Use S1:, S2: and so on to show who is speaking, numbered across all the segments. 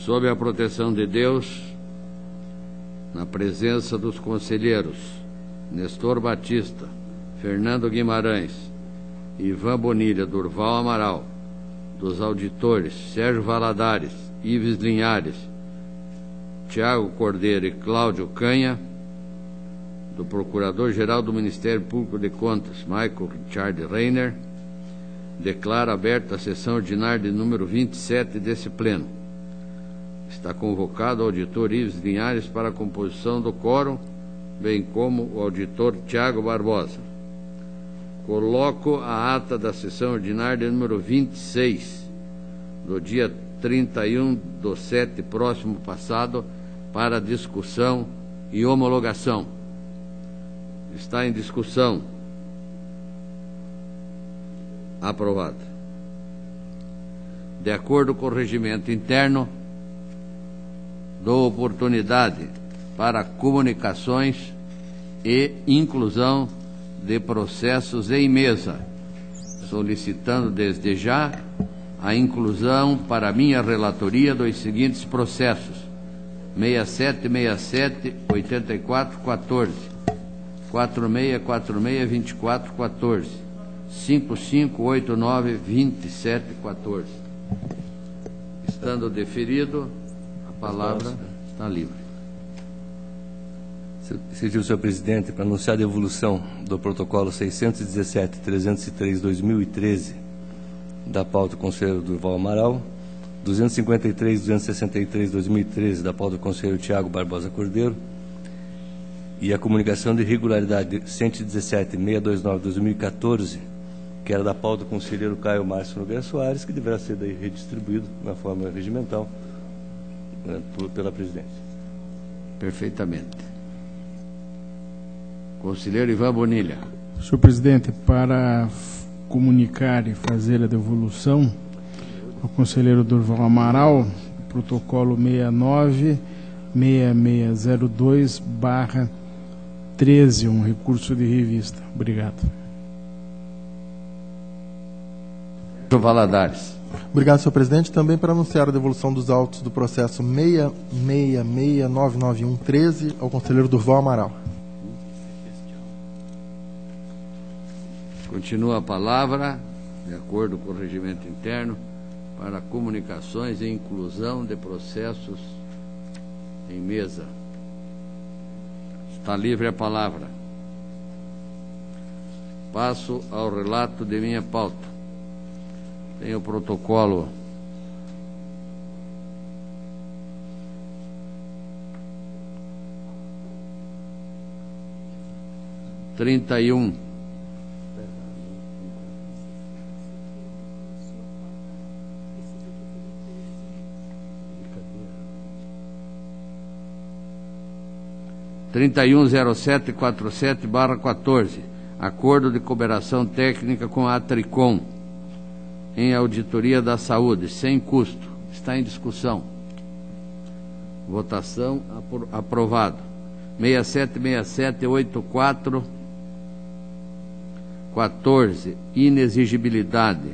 S1: sob a proteção de Deus, na presença dos conselheiros Nestor Batista, Fernando Guimarães, Ivan Bonilha, Durval Amaral, dos auditores Sérgio Valadares, Ives Linhares, Tiago Cordeiro e Cláudio Canha, do Procurador-Geral do Ministério Público de Contas, Michael Richard Reiner, declara aberta a sessão ordinária de número 27 desse pleno. Está convocado o auditor Ives Linhares para a composição do quórum, bem como o auditor Tiago Barbosa. Coloco a ata da sessão ordinária de número 26, do dia 31/7 próximo passado, para discussão e homologação. Está em discussão. Aprovado. De acordo com o regimento interno, dou oportunidade para comunicações e inclusão de processos em mesa, solicitando desde já a inclusão para minha relatoria dos seguintes processos: 6767 8414, 4646 2414, 5589 2714. Estando deferido, a palavra está livre.
S2: Senhor presidente, para anunciar a devolução do protocolo 617-303/2013 da pauta do conselheiro Durval Amaral, 253-263/2013 da pauta do conselheiro Tiago Barbosa Cordeiro, e a comunicação de irregularidade 117-629/2014, que era da pauta do conselheiro Caio Márcio Nogueira Soares, que deverá ser daí redistribuído na forma regimental pela presidência.
S1: Perfeitamente. Conselheiro Ivan Bonilha.
S3: Senhor presidente, para comunicar e fazer a devolução ao conselheiro Durval Amaral, protocolo 69-6602/13, um recurso de revista. Obrigado.
S1: Valadares.
S4: Obrigado, senhor presidente. Também para anunciar a devolução dos autos do processo 66699113 ao conselheiro Durval Amaral.
S1: Continua a palavra, de acordo com o regimento interno, para comunicações e inclusão de processos em mesa. Está livre a palavra. Passo ao relato de minha pauta. Tem o protocolo (31) (310747/14), acordo de cooperação técnica com a Atricom em auditoria da saúde, sem custo. Está em discussão. Votação aprovado. 67678414, inexigibilidade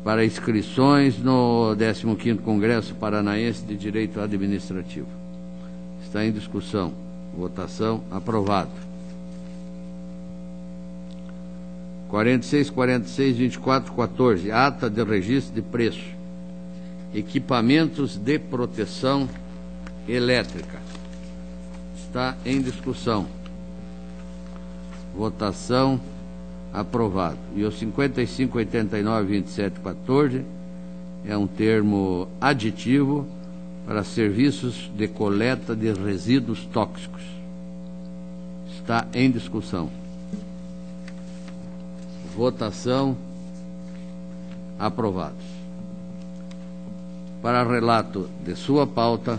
S1: para inscrições no 15º Congresso Paranaense de Direito Administrativo. Está em discussão. Votação aprovado. 4646-2414, ata de registro de preço. Equipamentos de proteção elétrica. Está em discussão. Votação aprovado. E o 5589-2714 é um termo aditivo para serviços de coleta de resíduos tóxicos. Está em discussão. Votação aprovados. Para relato de sua pauta,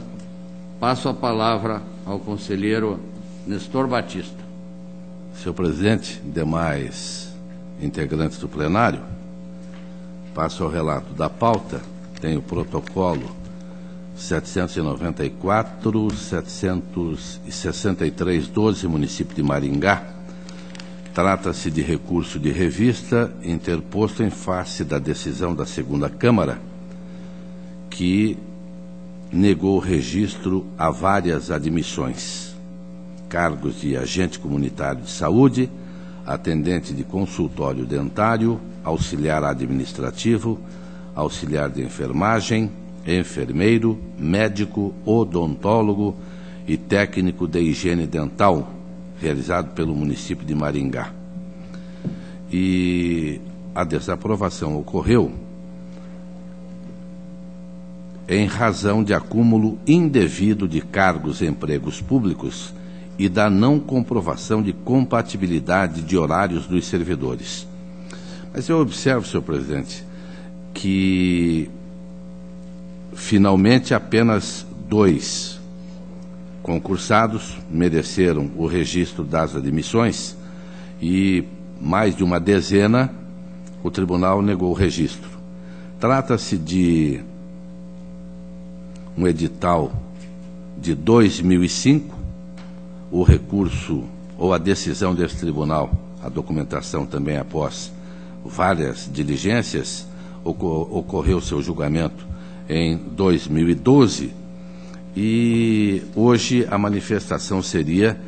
S1: passo a palavra ao conselheiro Nestor Batista.
S5: Senhor presidente, demais integrantes do plenário, passo ao relato da pauta. Tem o protocolo 794-763-12, município de Maringá. Trata-se de recurso de revista interposto em face da decisão da segunda Câmara, que negou registro a várias admissões: cargos de agente comunitário de saúde, atendente de consultório dentário, auxiliar administrativo, auxiliar de enfermagem, enfermeiro, médico, odontólogo e técnico de higiene dental, realizado pelo município de Maringá. E a desaprovação ocorreu em razão de acúmulo indevido de cargos e empregos públicos e da não comprovação de compatibilidade de horários dos servidores. Mas eu observo, senhor presidente, que finalmente apenas 2 concursados mereceram o registro das admissões e mais de uma dezena o tribunal negou o registro. Trata-se de um edital de 2005, o recurso ou a decisão desse tribunal, a documentação também após várias diligências, ocorreu seu julgamento em 2012, e hoje a manifestação seria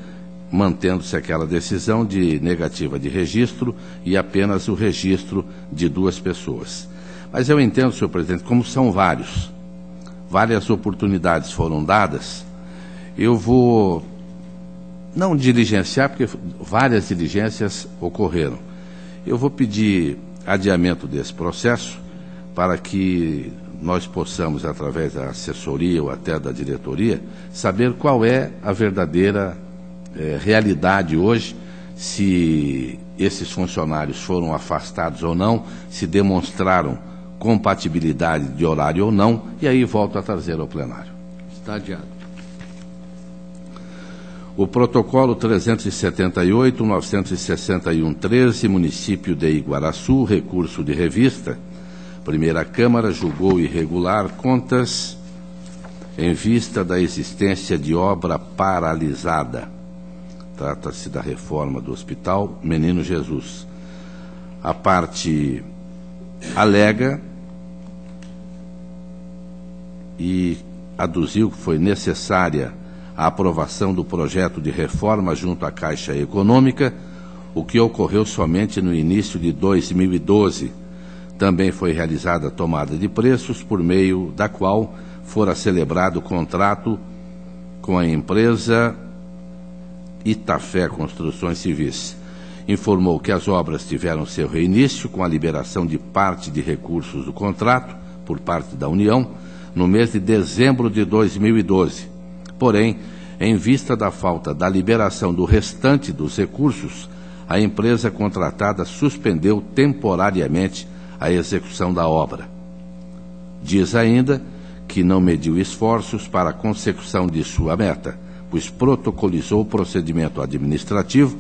S5: mantendo-se aquela decisão de negativa de registro e apenas o registro de 2 pessoas. Mas eu entendo, senhor presidente, como são várias oportunidades foram dadas, eu vou não diligenciar, porque várias diligências ocorreram. Eu vou pedir adiamento desse processo para que nós possamos, através da assessoria ou até da diretoria, saber qual é a verdadeira realidade hoje, se esses funcionários foram afastados ou não, se demonstraram compatibilidade de horário ou não, e aí volto a trazer ao plenário.
S1: Está adiado.
S5: O protocolo 378-961-13, município de Iguaraçu, recurso de revista. Primeira Câmara julgou irregular contas em vista da existência de obra paralisada. Trata-se da reforma do Hospital Menino Jesus. A parte alega e aduziu que foi necessária a aprovação do projeto de reforma junto à Caixa Econômica, o que ocorreu somente no início de 2012. Também foi realizada a tomada de preços, por meio da qual fora celebrado o contrato com a empresa Itafé Construções Civis. Informou que as obras tiveram seu reinício com a liberação de parte de recursos do contrato, por parte da União, no mês de dezembro de 2012. Porém, em vista da falta da liberação do restante dos recursos, a empresa contratada suspendeu temporariamente a execução da obra. Diz ainda que não mediu esforços para a consecução de sua meta, pois protocolizou o procedimento administrativo,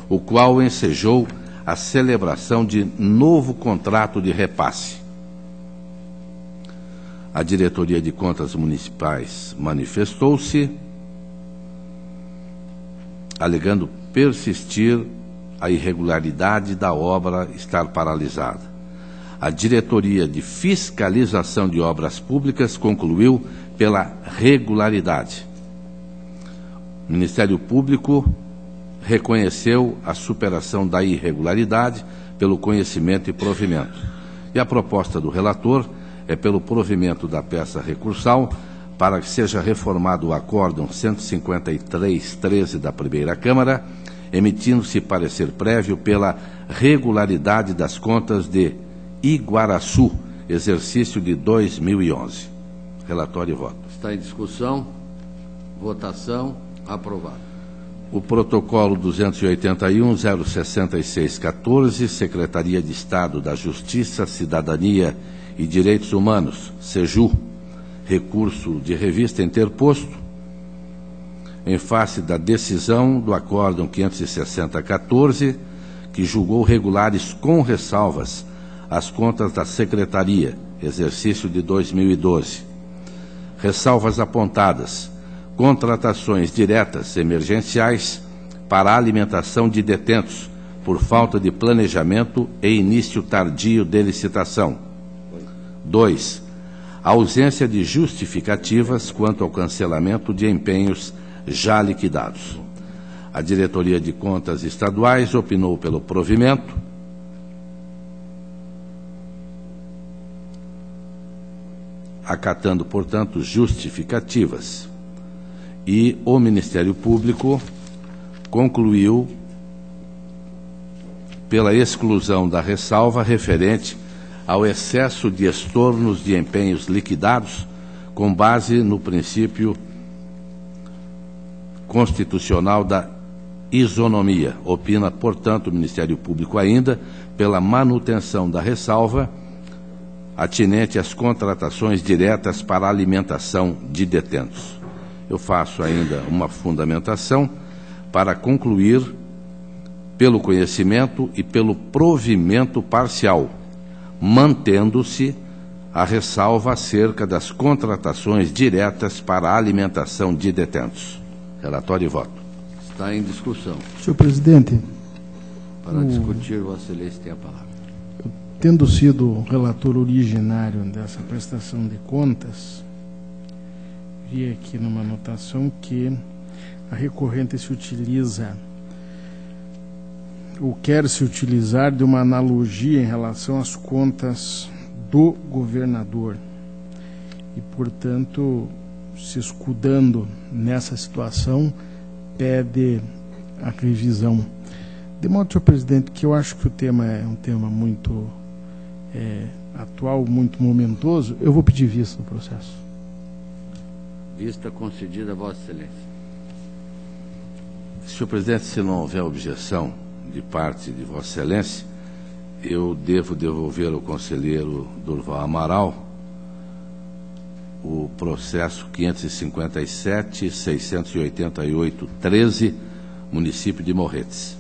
S5: o qual ensejou a celebração de novo contrato de repasse. A Diretoria de Contas Municipais manifestou-se, alegando persistir a irregularidade da obra estar paralisada. A Diretoria de Fiscalização de Obras Públicas concluiu pela regularidade. O Ministério Público reconheceu a superação da irregularidade pelo conhecimento e provimento. E a proposta do relator é pelo provimento da peça recursal para que seja reformado o Acórdão 153-13 da Primeira Câmara, emitindo-se parecer prévio pela regularidade das contas de Iguaraçu, exercício de 2011. Relatório e voto.
S1: Está em discussão. Votação. Aprovado.
S5: O protocolo 281-066-14, Secretaria de Estado da Justiça, Cidadania e Direitos Humanos, SEJU, recurso de revista interposto, em face da decisão do Acórdão 560-14, que julgou regulares com ressalvas as contas da Secretaria, exercício de 2012. Ressalvas apontadas: contratações diretas emergenciais para a alimentação de detentos por falta de planejamento e início tardio de licitação. 2. a ausência de justificativas quanto ao cancelamento de empenhos já liquidados. A Diretoria de Contas Estaduais opinou pelo provimento, acatando, portanto, justificativas, e o Ministério Público concluiu pela exclusão da ressalva referente ao excesso de estornos de empenhos liquidados com base no princípio constitucional da isonomia. Opina, portanto, o Ministério Público ainda pela manutenção da ressalva atinente às contratações diretas para alimentação de detentos. Eu faço ainda uma fundamentação para concluir pelo conhecimento e pelo provimento parcial, mantendo-se a ressalva acerca das contratações diretas para a alimentação de detentos. Relatório e voto.
S1: Está em discussão.
S3: Senhor presidente,
S1: Para discutir, Vossa Excelência tem a palavra.
S3: tendo sido relator originário dessa prestação de contas, vi aqui numa anotação que a recorrente se utiliza, ou quer se utilizar, de uma analogia em relação às contas do governador. E, portanto, se escudando nessa situação, pede a revisão. De modo, senhor presidente, que eu acho que o tema é um tema muito atual, muito momentoso, eu vou pedir vista no processo.
S1: Vista concedida a Vossa Excelência.
S5: Senhor presidente, se não houver objeção de parte de Vossa Excelência, eu devo devolver ao conselheiro Durval Amaral o processo 557-688-13, município de Morretes.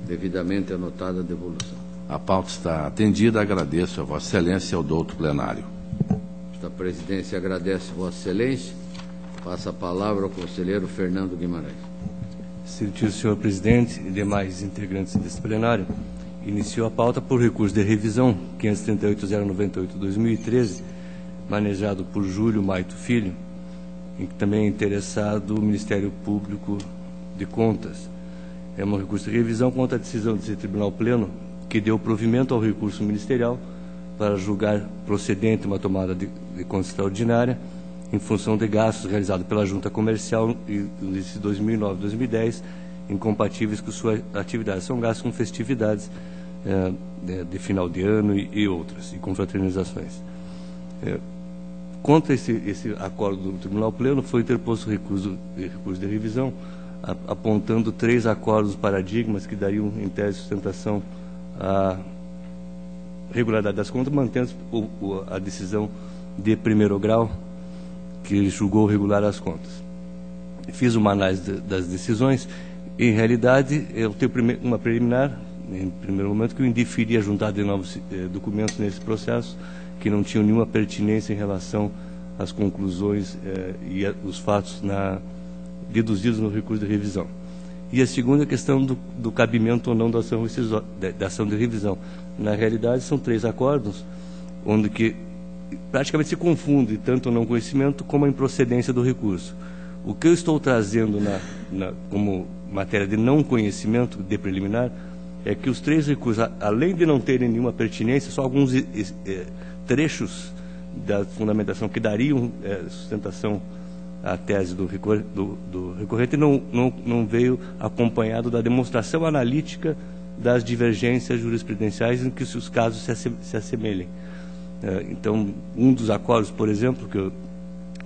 S1: Devidamente anotada a devolução.
S5: A pauta está atendida. Agradeço a Vossa Excelência e ao douto plenário.
S1: Esta presidência agradece Vossa Excelência. Passa a palavra ao conselheiro Fernando Guimarães.
S2: Excelentíssimo senhor presidente e demais integrantes deste plenário, iniciou a pauta por recurso de revisão 538.098/2013, manejado por Júlio Maito Filho, em que também é interessado o Ministério Público de Contas. É um recurso de revisão contra a decisão desse Tribunal Pleno, que deu provimento ao recurso ministerial para julgar procedente uma tomada de conta extraordinária em função de gastos realizados pela Junta Comercial em 2009 e 2010, incompatíveis com sua atividade. São gastos com festividades de final de ano e outras, e com fraternizações. Contra esse acordo do Tribunal Pleno foi interposto recurso de revisão, apontando 3 acordos paradigmas que dariam, em tese, sustentação à regularidade das contas, mantendo a decisão de primeiro grau, que julgou regular as contas. Fiz uma análise das decisões. Em realidade, eu tenho uma preliminar, em primeiro momento, que eu indeferia a juntada de novos documentos nesse processo, que não tinham nenhuma pertinência em relação às conclusões e os fatos deduzidos no recurso de revisão. E a segunda questão do cabimento ou não da ação de revisão. Na realidade, são 3 acordos, onde que praticamente se confunde tanto o não conhecimento como a improcedência do recurso. O que eu estou trazendo como matéria de não conhecimento de preliminar é que os 3 recursos, além de não terem nenhuma pertinência, só alguns trechos da fundamentação que dariam sustentação à tese do recorrente, não veio acompanhado da demonstração analítica das divergências jurisprudenciais em que os casos se assemelhem. Então, um dos acordos, por exemplo, que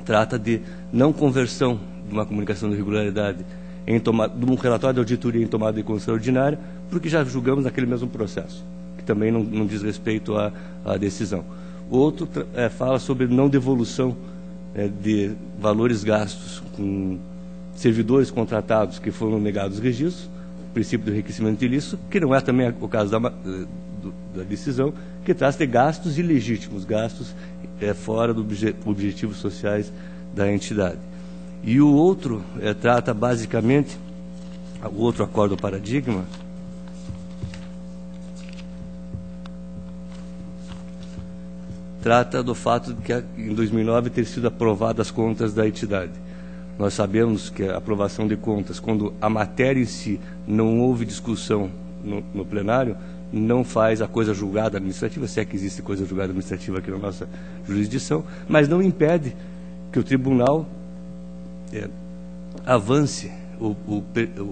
S2: trata de não conversão de uma comunicação de irregularidade de um relatório de auditoria em tomada de conta extraordinária, porque já julgamos naquele mesmo processo, que também não diz respeito à decisão. O outro fala sobre não devolução de valores gastos com servidores contratados que foram negados registros, princípio do enriquecimento ilícito, que não é também o caso da decisão, que trata de gastos ilegítimos, gastos fora dos objetivos sociais da entidade. E o outro trata basicamente, o outro acordo paradigma, trata do fato de que em 2009 ter sido aprovadas as contas da entidade. Nós sabemos que a aprovação de contas, quando a matéria em si não houve discussão no plenário, não faz a coisa julgada administrativa, se é que existe coisa julgada administrativa aqui na nossa jurisdição, mas não impede que o tribunal avance ou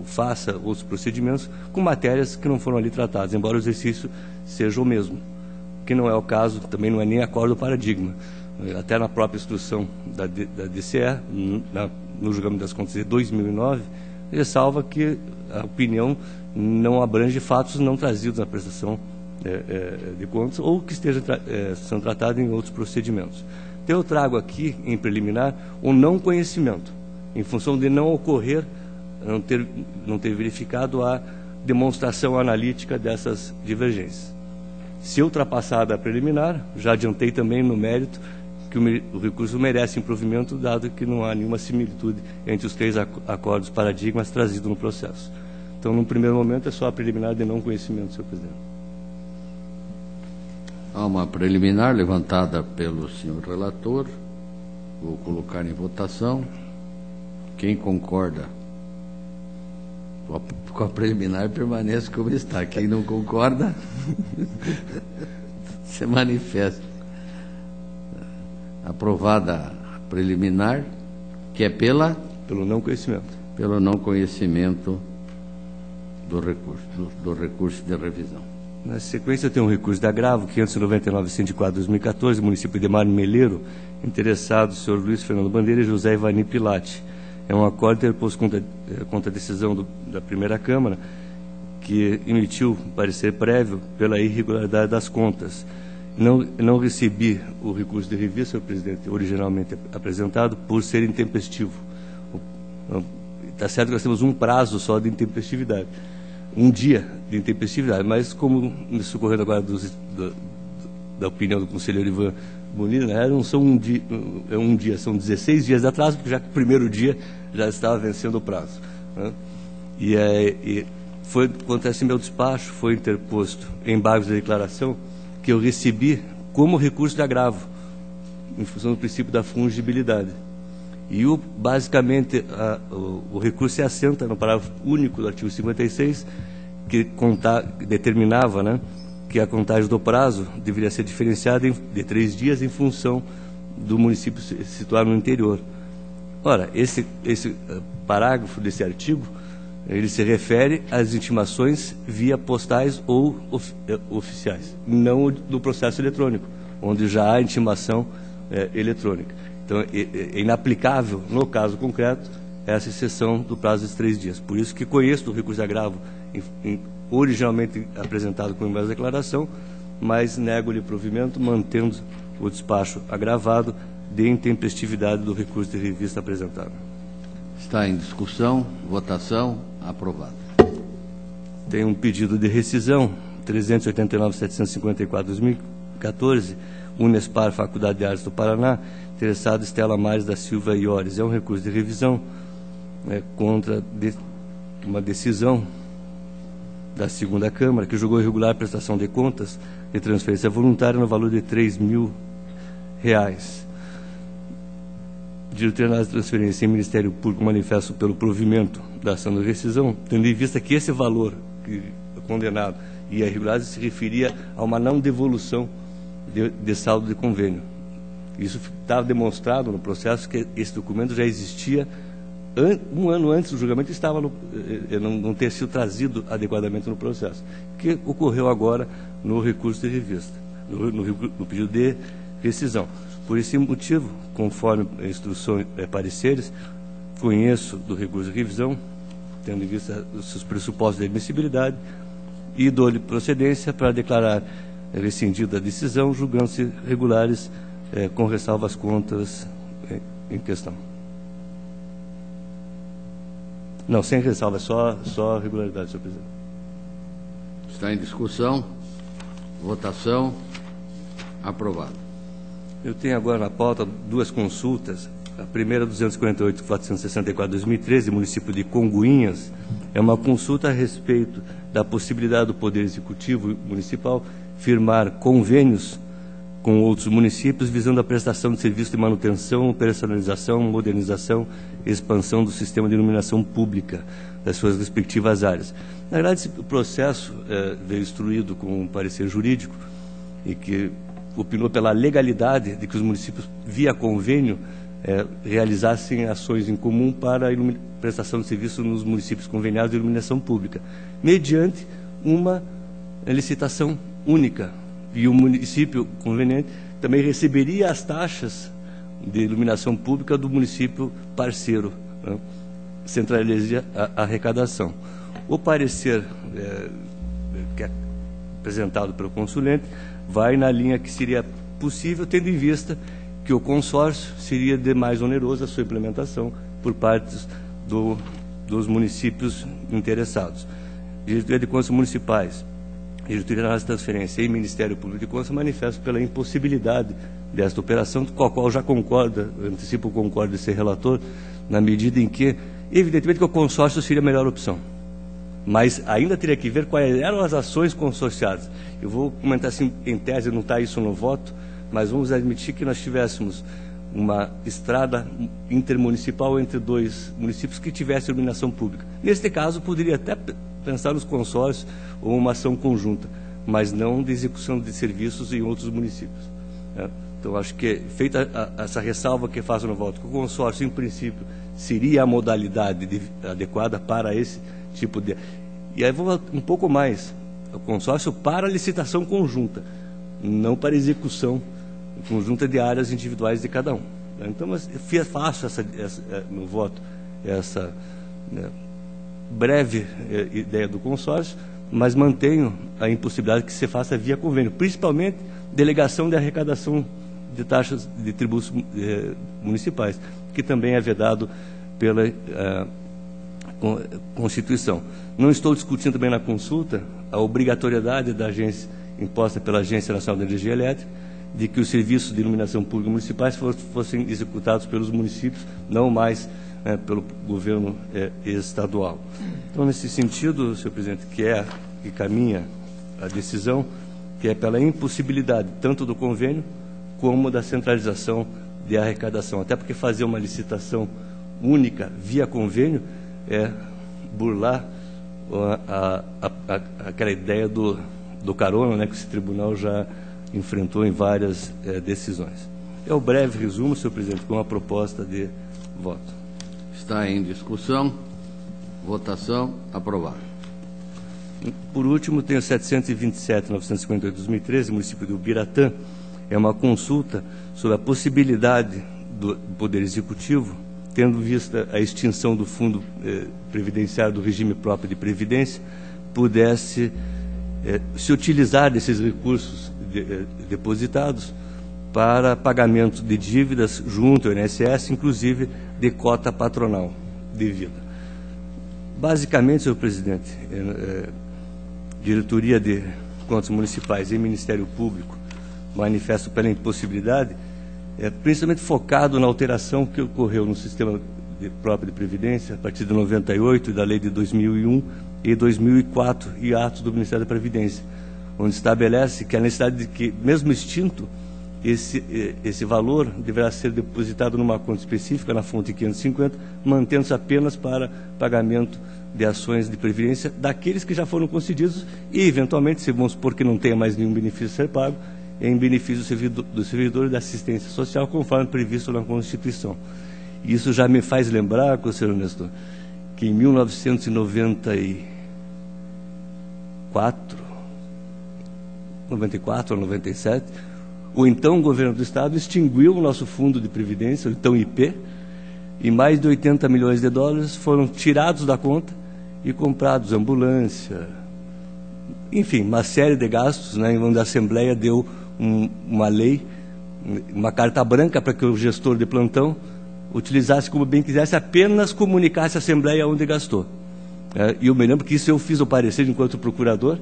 S2: faça outros procedimentos com matérias que não foram ali tratadas, embora o exercício seja o mesmo, que não é o caso, também não é nem acordo paradigma. Até na própria instrução da DCE, no julgamento das contas de 2009, ressalva que a opinião não abrange fatos não trazidos na prestação de contas ou que estejam sendo tratados em outros procedimentos. Então, eu trago aqui, em preliminar, o não conhecimento, em função de não ocorrer, não ter verificado a demonstração analítica dessas divergências. Se ultrapassada a preliminar, já adiantei também no mérito que o recurso merece improvimento, dado que não há nenhuma similitude entre os 3 acordos paradigmas trazidos no processo. Então, no primeiro momento, é só a preliminar de não conhecimento, senhor presidente.
S1: Há uma preliminar levantada pelo senhor relator. Vou colocar em votação. Quem concorda com a preliminar permanece como está. Quem não concorda, se manifesta. Aprovada a preliminar, que é pelo
S2: não conhecimento.
S1: Pelo não conhecimento do recurso de revisão.
S2: Na sequência, tem um recurso de agravo, 599-104/2014, município de Marmeleiro, interessados o senhor Luiz Fernando Bandeira e José Ivani Pilati. É um acordo interposto contra a decisão da primeira Câmara, que emitiu parecer prévio pela irregularidade das contas. Não recebi o recurso de revista, senhor presidente, originalmente apresentado, por ser intempestivo. Está certo que nós temos um prazo só de intempestividade, um dia de intempestividade, mas como me socorrendo agora da opinião do conselheiro Ivan Bonilla, né, não são um dia, são 16 dias de atraso, porque já que o primeiro dia já estava vencendo o prazo, né? Quanto a esse meu despacho, foi interposto embargos de declaração que eu recebi como recurso de agravo, em função do princípio da fungibilidade. E, basicamente, o recurso se assenta no parágrafo único do artigo 56, que determinava, né, que a contagem do prazo deveria ser diferenciada de 3 dias em função do município se situar no interior. Ora, esse parágrafo desse artigo, ele se refere às intimações via postais ou oficiais, não do processo eletrônico, onde já há intimação eletrônica. Então, é inaplicável, no caso concreto, essa exceção do prazo de 3 dias. Por isso que conheço do recurso de agravo originalmente apresentado como embaixo de declaração, mas nego-lhe provimento, mantendo o despacho agravado de intempestividade do recurso de revista apresentado.
S1: Está em discussão, votação, aprovado.
S2: Tem um pedido de rescisão, 389.754/2014, Unespar, Faculdade de Artes do Paraná, interessado Estela Mares da Silva Iores. É um recurso de revisão contra uma decisão da segunda Câmara, que julgou irregular a prestação de contas de transferência voluntária no valor de R$3.000. Diretoria de transferência em Ministério Público manifesto pelo provimento da ação de rescisão, tendo em vista que esse valor condenado e a irregularidade se referia a uma não devolução de saldo de convênio. Isso estava demonstrado no processo que esse documento já existia um ano antes do julgamento, não ter sido trazido adequadamente no processo, que ocorreu agora no recurso de revista, no pedido de rescisão. Por esse motivo, conforme a instrução pareceres, conheço do recurso de revisão, tendo em vista os seus pressupostos de admissibilidade, e dou-lhe procedência para declarar rescindida a decisão, julgando-se regulares com ressalva às contas em questão. Não, sem ressalva, só regularidade, senhor presidente.
S1: Está em discussão, votação, aprovado.
S2: Eu tenho agora na pauta 2 consultas. A primeira, 248.464/2013, município de Congonhas, é uma consulta a respeito da possibilidade do Poder Executivo Municipal firmar convênios com outros municípios, visando a prestação de serviço de manutenção, personalização, modernização e expansão do sistema de iluminação pública das suas respectivas áreas. Na verdade, esse processo veio instruído com um parecer jurídico e que opinou pela legalidade de que os municípios, via convênio, realizassem ações em comum para a prestação de serviço nos municípios conveniados de iluminação pública, mediante uma licitação única. E o município conveniente também receberia as taxas de iluminação pública do município parceiro, né? Centralizaria a arrecadação. O parecer que é apresentado pelo consulente vai na linha que seria possível, tendo em vista que o consórcio seria de mais oneroso a sua implementação por parte dos municípios interessados. Diretoria de Contas Municipais, Diretoria Nacional de Transferência e Ministério Público de Contas manifestam pela impossibilidade desta operação, com a qual já concorda, antecipo o concordo de ser relator, na medida em que, evidentemente, que o consórcio seria a melhor opção. Mas ainda teria que ver quais eram as ações consorciadas. Eu vou comentar assim, em tese, não está isso no voto, mas vamos admitir que nós tivéssemos uma estrada intermunicipal entre dois municípios que tivesse iluminação pública. Neste caso, poderia até pensar nos consórcios ou uma ação conjunta, mas não de execução de serviços em outros municípios, né? Então, acho que, feita essa ressalva que faço no voto, que o consórcio, em princípio, seria a modalidade adequada para esse tipo de... E aí vou um pouco mais, o consórcio para licitação conjunta, não para execução conjunta de áreas individuais de cada um. Então, eu faço no voto essa breve ideia do consórcio, mas mantenho a impossibilidade que se faça via convênio, principalmente delegação de arrecadação de taxas de tributos municipais, que também é vedado pela Constituição. Não estou discutindo também na consulta a obrigatoriedade da agência imposta pela Agência Nacional de Energia Elétrica de que os serviços de iluminação pública municipais fossem executados pelos municípios, não mais pelo governo estadual. Então, nesse sentido, senhor presidente, que caminha a decisão, que é pela impossibilidade tanto do convênio como da centralização de arrecadação. Até porque fazer uma licitação única via convênio é burlar aquela ideia do carona, né, que esse tribunal já enfrentou em várias decisões. É o breve resumo, senhor presidente, com a proposta de voto.
S1: Está em discussão. Votação. Aprovado.
S2: Por último, tenho 727.958/2013, município do Ubiratã. É uma consulta sobre a possibilidade do Poder Executivo, tendo vista a extinção do Fundo Previdenciário do regime próprio de Previdência, pudesse se utilizar desses recursos depositados para pagamento de dívidas junto ao INSS, inclusive de cota patronal devida. Basicamente, senhor presidente, Diretoria de Contas Municipais e Ministério Público manifesto pela impossibilidade, principalmente focado na alteração que ocorreu no sistema próprio de Previdência, a partir de 98 e da Lei de 2001 e 2004 e atos do Ministério da Previdência, onde estabelece que a necessidade de que, mesmo extinto, esse valor deverá ser depositado numa conta específica, na fonte 550, mantendo-se apenas para pagamento de ações de previdência daqueles que já foram concedidos e, eventualmente, se vamos supor que não tenha mais nenhum benefício a ser pago, em benefício do servidor da assistência social, conforme previsto na Constituição. Isso já me faz lembrar, conselheiro Nestor, que em 1994 ou 97, o então governo do Estado extinguiu o nosso fundo de previdência, o então IP, e mais de 80 milhões de dólares foram tirados da conta e comprados ambulância, enfim, uma série de gastos, né, onde a Assembleia deu uma lei, uma carta branca para que o gestor de plantão utilizasse como bem quisesse, apenas comunicasse à Assembleia onde gastou. E eu me lembro que isso eu fiz o parecer enquanto procurador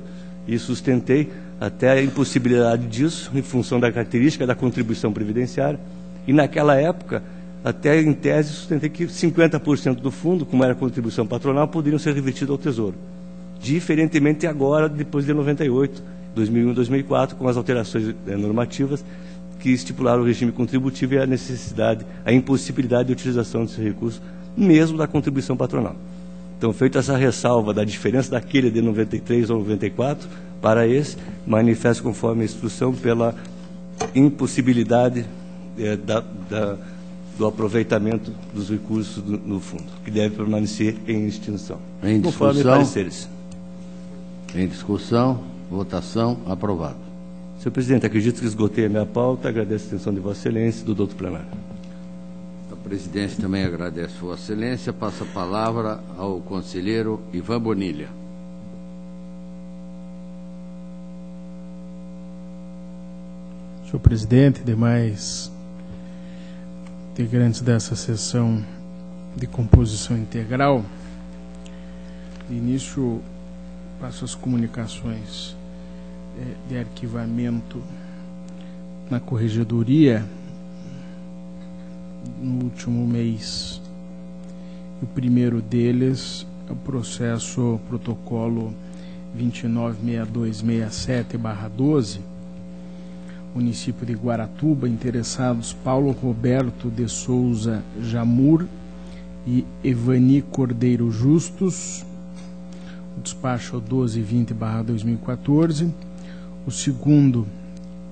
S2: e sustentei até a impossibilidade disso, em função da característica da contribuição previdenciária. E naquela época, até em tese, sustentei que 50% do fundo, como era contribuição patronal, poderiam ser revertidos ao Tesouro. Diferentemente agora, depois de 98, 2001 e 2004, com as alterações normativas, que estipularam o regime contributivo e a necessidade, a impossibilidade de utilização desse recurso, mesmo da contribuição patronal. Então, feita essa ressalva da diferença daquele de 93 ou 94 para esse, manifesto conforme a instrução pela impossibilidade do aproveitamento dos recursos no fundo, que deve permanecer em extinção.
S1: Em
S2: conforme
S1: discussão.
S2: pareceres.
S1: Em discussão, votação, aprovado.
S2: Senhor presidente, acredito que esgotei a minha pauta. Agradeço a atenção de Vossa Excelência e do doutor plenário.
S1: A presidência também agradece Vossa Excelência. Passa a palavra ao conselheiro Ivan Bonilha.
S3: Senhor presidente, demais integrantes dessa sessão de composição integral, de início passo as comunicações de arquivamento na corregedoria no último mês. O primeiro deles é o processo protocolo 296267/12, município de Guaratuba, interessados Paulo Roberto de Souza Jamur e Evani Cordeiro Justus, o despacho 1220/2014. O segundo,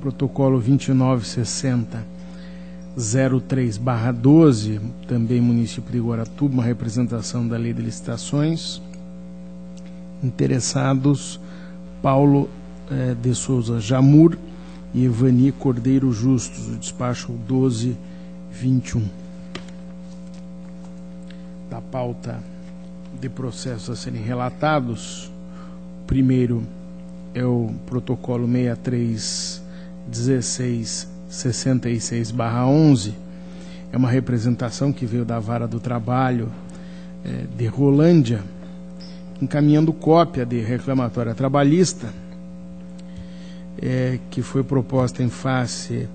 S3: protocolo 296003/12, também município de Guaratuba, uma representação da Lei de Licitações, interessados Paulo de Souza Jamur e Evani Cordeiro Justus, o despacho 1221. Da pauta de processos a serem relatados, o primeiro é o protocolo 631666/11, é uma representação que veio da Vara do Trabalho de Rolândia, encaminhando cópia de reclamatória trabalhista, que foi proposta em face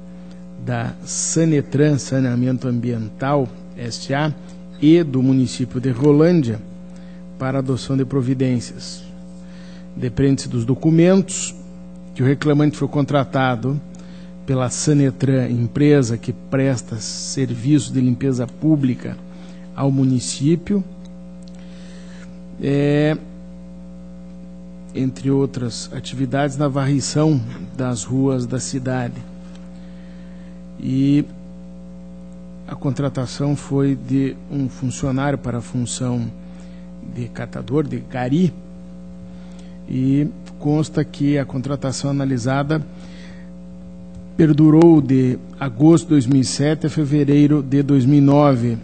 S3: da Sanetran Saneamento Ambiental S.A. e do município de Rolândia para adoção de providências. Depende-se dos documentos que o reclamante foi contratado pela Sanetran, empresa que presta serviços de limpeza pública ao município, entre outras atividades, na varrição das ruas da cidade. E a contratação foi de um funcionário para a função de catador, de gari, e consta que a contratação analisada perdurou de agosto de 2007 a fevereiro de 2009,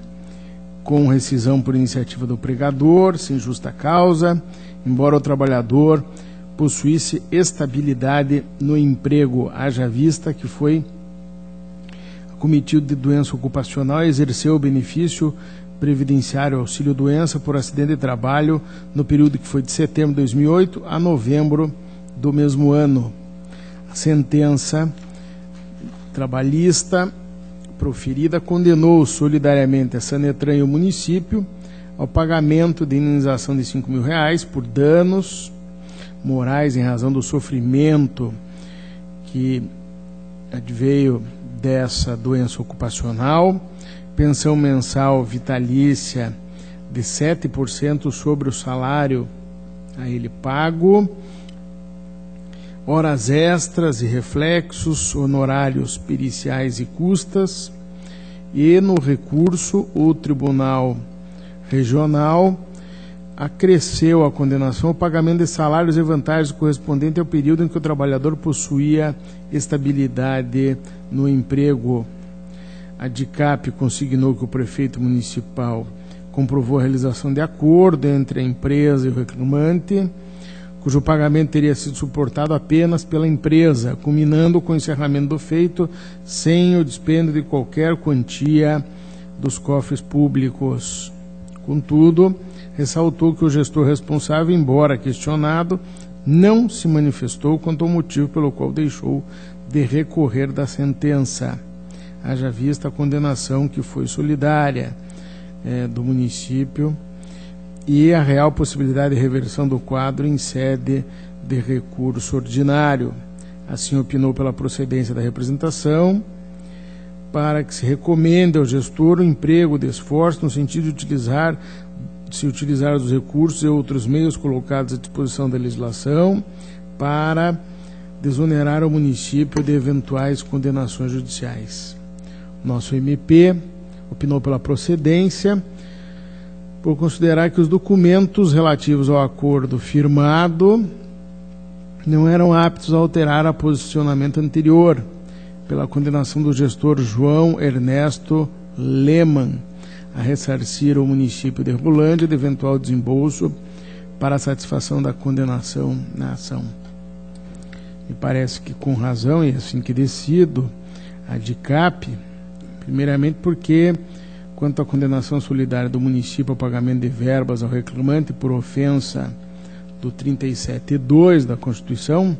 S3: com rescisão por iniciativa do empregador, sem justa causa, embora o trabalhador possuísse estabilidade no emprego, haja vista que foi acometido de doença ocupacional e exerceu o benefício previdenciário auxílio-doença por acidente de trabalho no período que foi de setembro de 2008 a novembro do mesmo ano. A sentença trabalhista proferida condenou solidariamente a Sanetran e o município ao pagamento de indenização de R$5.000 por danos morais em razão do sofrimento que adveio dessa doença ocupacional, pensão mensal vitalícia de 7% sobre o salário a ele pago, horas extras e reflexos, honorários periciais e custas, e no recurso o Tribunal Regional acresceu a condenação ao pagamento de salários e vantagens correspondente ao período em que o trabalhador possuía estabilidade no emprego. A DICAP consignou que o prefeito municipal comprovou a realização de acordo entre a empresa e o reclamante, cujo pagamento teria sido suportado apenas pela empresa, culminando com o encerramento do feito sem o dispêndio de qualquer quantia dos cofres públicos. Contudo, ressaltou que o gestor responsável, embora questionado, não se manifestou quanto ao motivo pelo qual deixou de recorrer da sentença. Haja vista a condenação que foi solidária do município e a real possibilidade de reversão do quadro em sede de recurso ordinário. Assim opinou pela procedência da representação para que se recomende ao gestor o emprego de esforço no sentido de se utilizar os recursos e outros meios colocados à disposição da legislação para desonerar o município de eventuais condenações judiciais. Nosso MP opinou pela procedência, por considerar que os documentos relativos ao acordo firmado não eram aptos a alterar o posicionamento anterior pela condenação do gestor João Ernesto Lehmann a ressarcir o município de Herbolândia de eventual desembolso para a satisfação da condenação na ação. Me parece que com razão, e assim que decido, a DICAP, primeiramente porque, quanto à condenação solidária do município ao pagamento de verbas ao reclamante por ofensa do 37.2 da Constituição,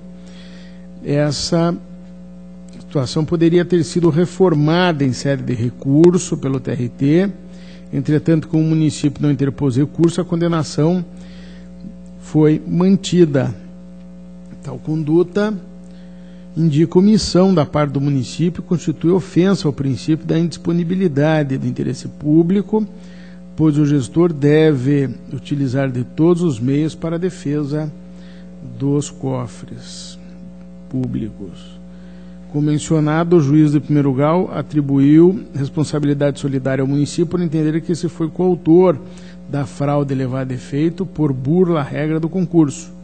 S3: essa situação poderia ter sido reformada em sede de recurso pelo TRT. Entretanto, como o município não interpôs recurso, a condenação foi mantida. Tal conduta indica omissão da parte do município e constitui ofensa ao princípio da indisponibilidade do interesse público, pois o gestor deve utilizar de todos os meios para a defesa dos cofres públicos. Como mencionado, o juiz de primeiro grau atribuiu responsabilidade solidária ao município por entender que esse foi coautor da fraude levada a efeito por burla à regra do concurso.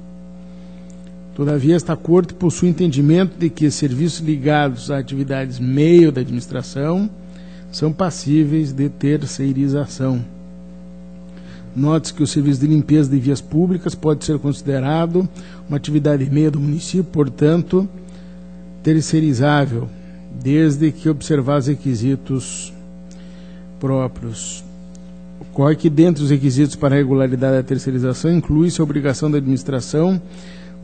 S3: Todavia, esta Corte possui entendimento de que serviços ligados a atividades meio da administração são passíveis de terceirização. Note-se que o serviço de limpeza de vias públicas pode ser considerado uma atividade meia do município, portanto, terceirizável, desde que observar os requisitos próprios. Ocorre que, dentre os requisitos para a regularidade da terceirização, inclui-se a obrigação da administração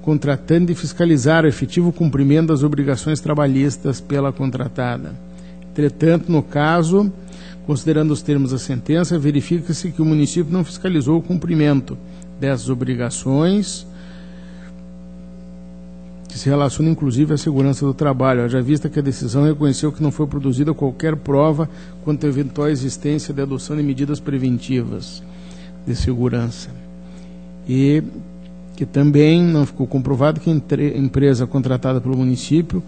S3: contratante de fiscalizar o efetivo cumprimento das obrigações trabalhistas pela contratada. Entretanto, no caso, considerando os termos da sentença, verifica-se que o município não fiscalizou o cumprimento dessas obrigações, que se relacionam inclusive à segurança do trabalho, haja vista que a decisão reconheceu que não foi produzida qualquer prova quanto à eventual existência de adoção de medidas preventivas de segurança. E que também não ficou comprovado que a empresa contratada pelo município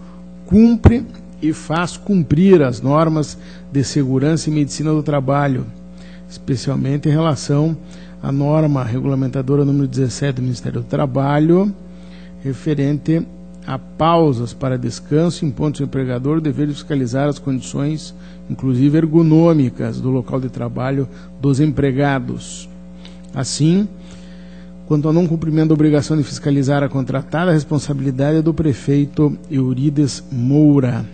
S3: cumpre e faz cumprir as normas de segurança e medicina do trabalho, especialmente em relação à norma regulamentadora número 17 do Ministério do Trabalho, referente a pausas para descanso, impondo ao empregador o dever de fiscalizar as condições, inclusive ergonômicas, do local de trabalho dos empregados. Assim, quanto ao não cumprimento da obrigação de fiscalizar a contratada, a responsabilidade é do prefeito Eurides Moura,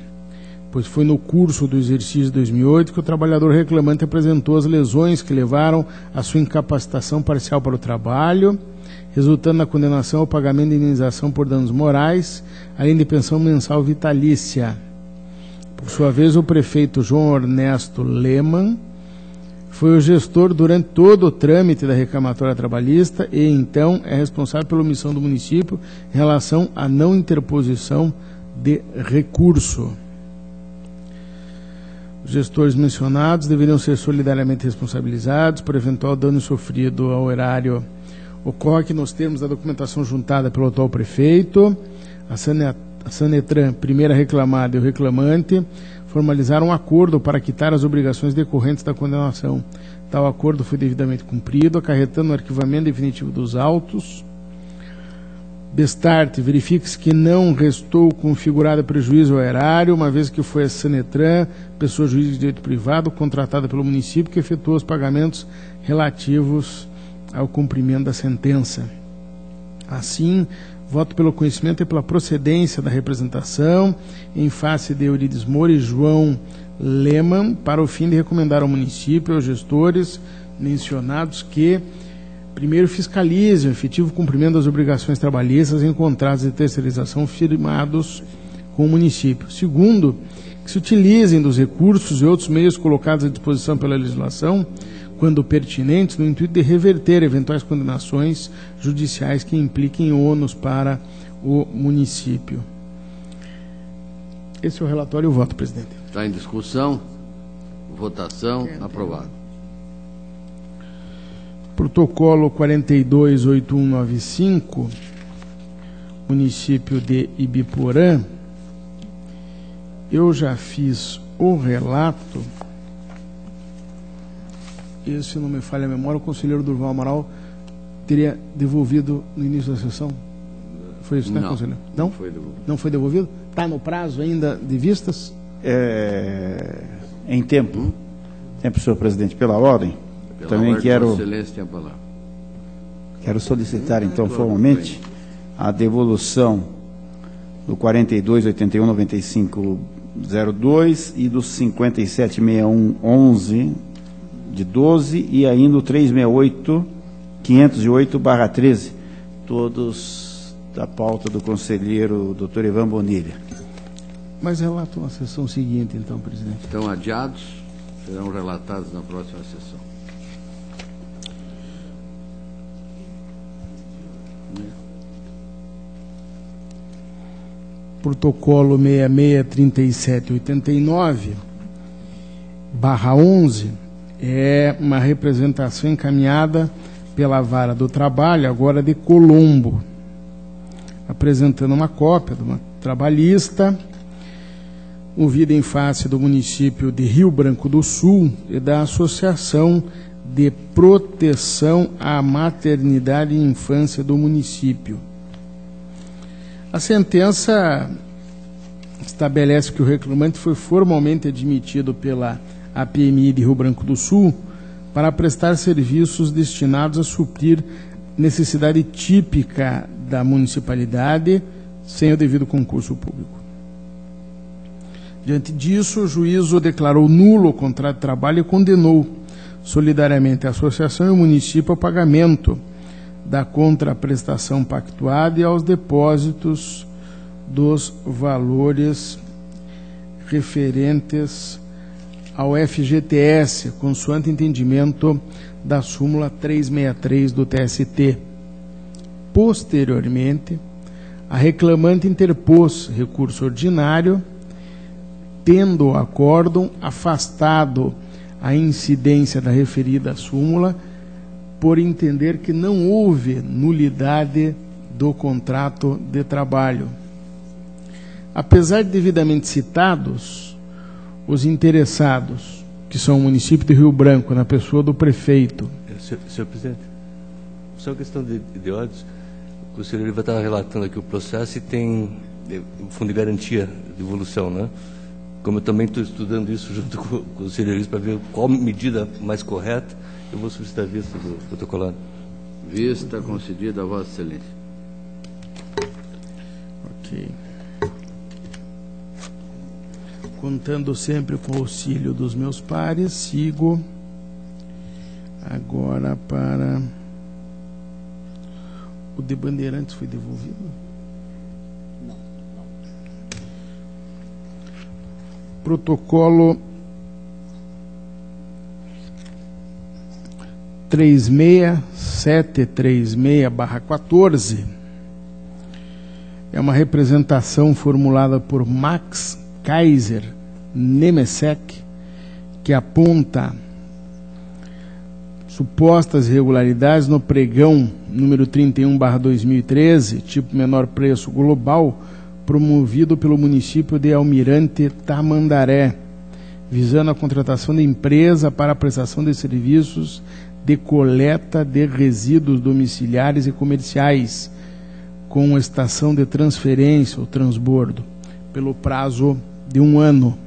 S3: pois foi no curso do exercício de 2008 que o trabalhador reclamante apresentou as lesões que levaram à sua incapacitação parcial para o trabalho, resultando na condenação ao pagamento de indenização por danos morais, além de pensão mensal vitalícia. Por sua vez, o prefeito João Ernesto Lehmann foi o gestor durante todo o trâmite da reclamatória trabalhista e, então, é responsável pela omissão do município em relação à não interposição de recurso. Os gestores mencionados deveriam ser solidariamente responsabilizados por eventual dano sofrido ao erário. Ocorre que, nos termos da documentação juntada pelo atual prefeito, a Sanetran, primeira reclamada, e o reclamante formalizaram um acordo para quitar as obrigações decorrentes da condenação. Tal acordo foi devidamente cumprido, acarretando o arquivamento definitivo dos autos. Destarte, verifique-se que não restou configurado prejuízo ao erário, uma vez que foi a Sanetran, pessoa jurídica de direito privado, contratada pelo município, que efetuou os pagamentos relativos ao cumprimento da sentença. Assim, voto pelo conhecimento e pela procedência da representação em face de Eurides Moura e João Lehmann, para o fim de recomendar ao município e aos gestores mencionados que, primeiro, fiscalizem o efetivo cumprimento das obrigações trabalhistas em contratos de terceirização firmados com o município. Segundo, que se utilizem dos recursos e outros meios colocados à disposição pela legislação, quando pertinentes, no intuito de reverter eventuais condenações judiciais que impliquem ônus para o município. Esse é o relatório e o voto, presidente.
S1: Está em discussão. Votação. Aprovado.
S3: Protocolo 428195, município de Ibiporã. Eu já fiz o relato. E, se não me falha a memória, o conselheiro Durval Amaral teria devolvido no início da sessão. Foi isso, né, conselheiro? Não?
S1: Não foi devolvido.
S3: Não foi devolvido? Está no prazo ainda de vistas?
S6: Em tempo. Tempo, senhor presidente, pela ordem.
S1: Pela
S6: Também
S1: ordem,
S6: quero...
S1: Vossa Excelência tem a palavra.
S6: Quero solicitar, então, formalmente, a devolução do 42819502 e do 576111 de 12 e ainda o 368-508/13, todos da pauta do conselheiro Dr. Ivan Bonilha.
S3: Mas relato na sessão seguinte, então, presidente.
S1: Estão adiados, serão relatados na próxima sessão.
S3: Protocolo 663789/11 é uma representação encaminhada pela Vara do Trabalho, agora de Colombo, apresentando uma cópia de uma trabalhista ouvida em face do município de Rio Branco do Sul e da Associação de Proteção à Maternidade e Infância do município. A sentença estabelece que o reclamante foi formalmente admitido pela APMI de Rio Branco do Sul para prestar serviços destinados a suprir necessidade típica da municipalidade sem o devido concurso público. Diante disso, o juízo declarou nulo o contrato de trabalho e condenou solidariamente a associação e o município ao pagamento da contraprestação pactuada e aos depósitos dos valores referentes ao FGTS, consoante entendimento da súmula 363 do TST. Posteriormente, a reclamante interpôs recurso ordinário, tendo o acórdão afastado a incidência da referida súmula, por entender que não houve nulidade do contrato de trabalho. Apesar de devidamente citados, os interessados, que são o município de Rio Branco, na pessoa do prefeito...
S2: Senhor presidente, só questão de ordens, o conselheiro vai estar relatando aqui o processo e tem fundo de garantia de evolução, né? Como eu também estou estudando isso junto com o conselheiro para ver qual medida mais correta, eu vou solicitar a vista do protocolado.
S1: Vista concedida a Vossa Excelência.
S3: Ok. Contando sempre com o auxílio dos meus pares, sigo agora para o de Bandeirantes. Foi devolvido? Não. Protocolo 36736/14 é uma representação formulada por Max Kaiser Nemesek, que aponta supostas irregularidades no pregão número 31/2013, tipo menor preço global, promovido pelo município de Almirante Tamandaré, visando a contratação de empresa para a prestação de serviços de coleta de resíduos domiciliares e comerciais, com estação de transferência ou transbordo, pelo prazo de 1 ano.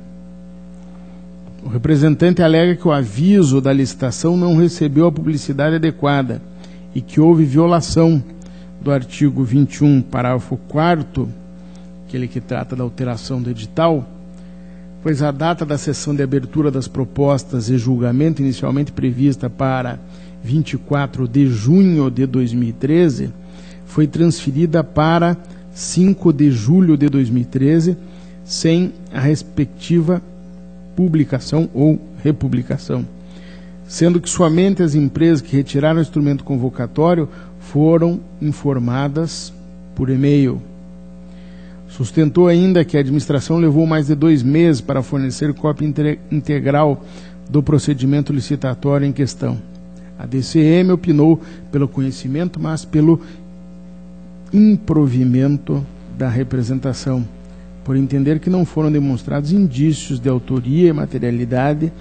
S3: O representante alega que o aviso da licitação não recebeu a publicidade adequada e que houve violação do artigo 21, parágrafo 4º, aquele que trata da alteração do edital, pois a data da sessão de abertura das propostas e julgamento inicialmente prevista para 24 de junho de 2013 foi transferida para 5 de julho de 2013, sem a respectiva publicação ou republicação, sendo que somente as empresas que retiraram o instrumento convocatório foram informadas por e-mail. Sustentou ainda que a administração levou mais de 2 meses para fornecer cópia integral do procedimento licitatório em questão. A DCM opinou pelo conhecimento, mas pelo improvimento da representação, por entender que não foram demonstrados indícios de autoria e materialidade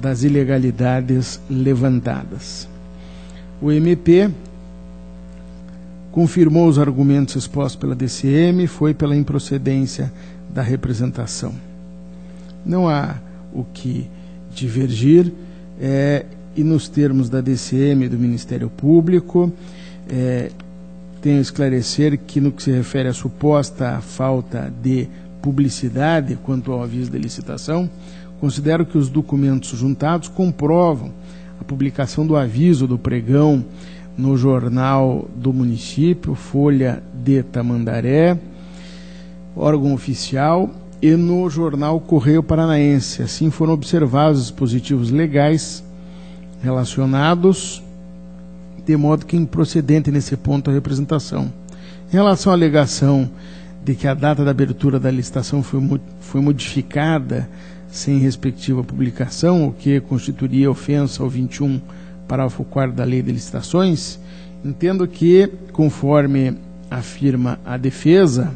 S3: das ilegalidades levantadas. O MP confirmou os argumentos expostos pela DCM, foi pela improcedência da representação. Não há o que divergir, e nos termos da DCM e do Ministério Público, tenho a esclarecer que, no que se refere à suposta falta de publicidade quanto ao aviso de licitação, considero que os documentos juntados comprovam a publicação do aviso do pregão no jornal do município, Folha de Tamandaré, órgão oficial, e no jornal Correio Paranaense. Assim foram observados os dispositivos legais relacionados, de modo que é improcedente nesse ponto a representação. Em relação à alegação de que a data da abertura da licitação foi modificada sem respectiva publicação, o que constituiria ofensa ao 21, parágrafo 4º da Lei de Licitações, entendo que, conforme afirma a defesa,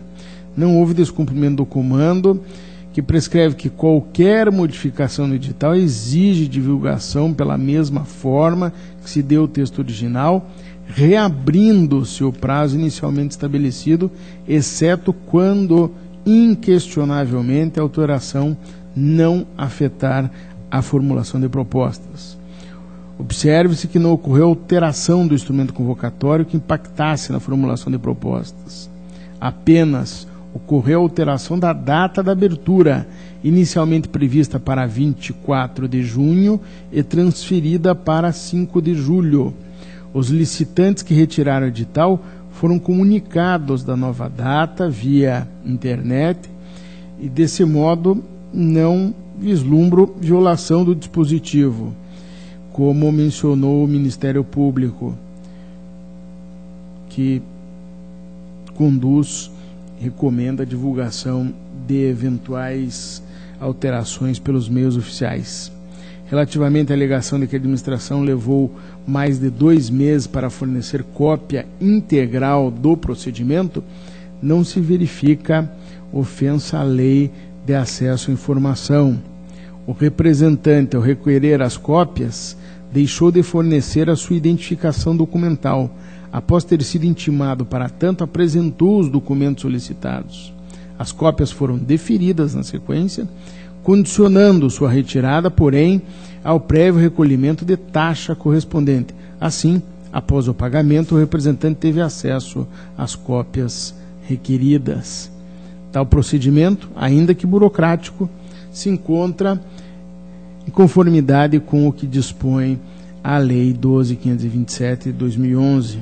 S3: não houve descumprimento do comando, que prescreve que qualquer modificação no edital exige divulgação pela mesma forma que se deu o texto original, reabrindo-se o prazo inicialmente estabelecido, exceto quando, inquestionavelmente, a alteração não afetar a formulação de propostas. Observe-se que não ocorreu alteração do instrumento convocatório que impactasse na formulação de propostas. Apenas ocorreu alteração da data da abertura, inicialmente prevista para 24 de junho e transferida para 5 de julho. Os licitantes que retiraram o edital foram comunicados da nova data via internet e, desse modo, não vislumbro violação do dispositivo, como mencionou o Ministério Público, que recomenda a divulgação de eventuais alterações pelos meios oficiais. Relativamente à alegação de que a administração levou mais de 2 meses para fornecer cópia integral do procedimento, não se verifica ofensa à lei de acesso à informação. O representante, ao requerer as cópias, deixou de fornecer a sua identificação documental. Após ter sido intimado para tanto, apresentou os documentos solicitados. As cópias foram deferidas na sequência, condicionando sua retirada, porém, ao prévio recolhimento de taxa correspondente. Assim, após o pagamento, o representante teve acesso às cópias requeridas. Tal procedimento, ainda que burocrático, se encontra em conformidade com o que dispõe a Lei 12.527 de 2011.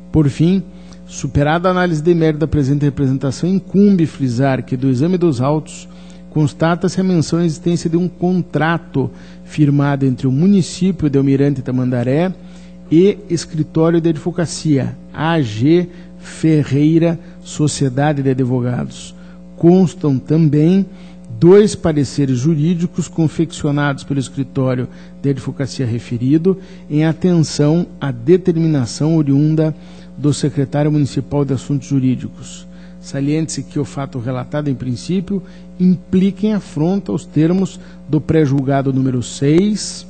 S3: Por fim, superada a análise de mérito da presente representação, incumbe frisar que do exame dos autos constata-se a menção à existência de um contrato firmado entre o município de Almirante Tamandaré e Escritório de Advocacia, AG Ferreira Sociedade de Advogados. Constam também 2 pareceres jurídicos confeccionados pelo Escritório de Advocacia referido em atenção à determinação oriunda do Secretário Municipal de Assuntos Jurídicos. Saliente-se que o fato relatado em princípio implica em afronta aos termos do pré-julgado número 6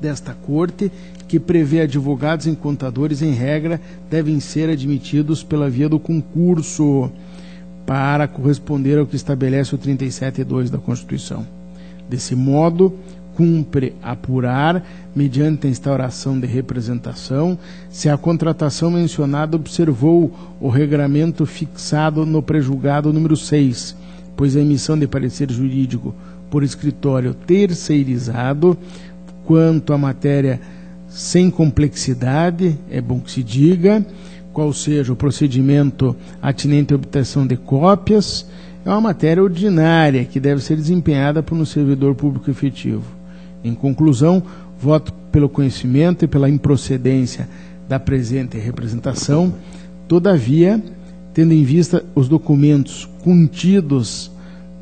S3: desta Corte, que prevê advogados e contadores, em regra, devem ser admitidos pela via do concurso, para corresponder ao que estabelece o 37.2 da Constituição. Desse modo, cumpre apurar, mediante a instauração de representação, se a contratação mencionada observou o regramento fixado no pré-julgado número 6, pois a emissão de parecer jurídico por escritório terceirizado, quanto à matéria sem complexidade, é bom que se diga, qual seja o procedimento atinente à obtenção de cópias, é uma matéria ordinária que deve ser desempenhada por um servidor público efetivo. Em conclusão, voto pelo conhecimento e pela improcedência da presente representação. Todavia, tendo em vista os documentos contidos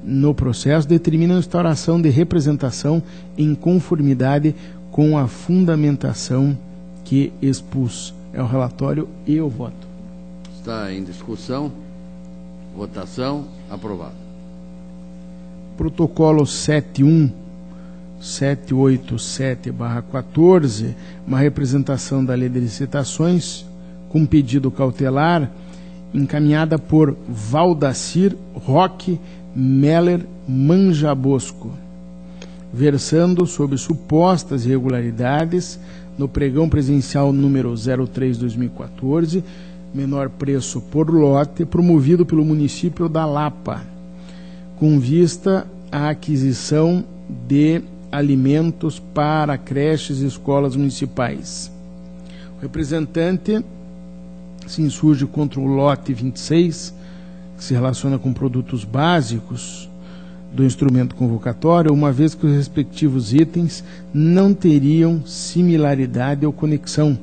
S3: no processo, determinam a instauração de representação em conformidade com a fundamentação que expus. É o relatório e o voto.
S1: Está em discussão. Votação. Aprovado.
S3: Protocolo 78787/14, uma representação da Lei de Licitações com pedido cautelar encaminhada por Valdacir Roque Meller Manjabosco, versando sobre supostas irregularidades no pregão presencial número 03/2014, menor preço por lote, promovido pelo município da Lapa, com vista à aquisição de alimentos para creches e escolas municipais. O representante se insurge contra o lote 26, que se relaciona com produtos básicos do instrumento convocatório, uma vez que os respectivos itens não teriam similaridade ou conexão.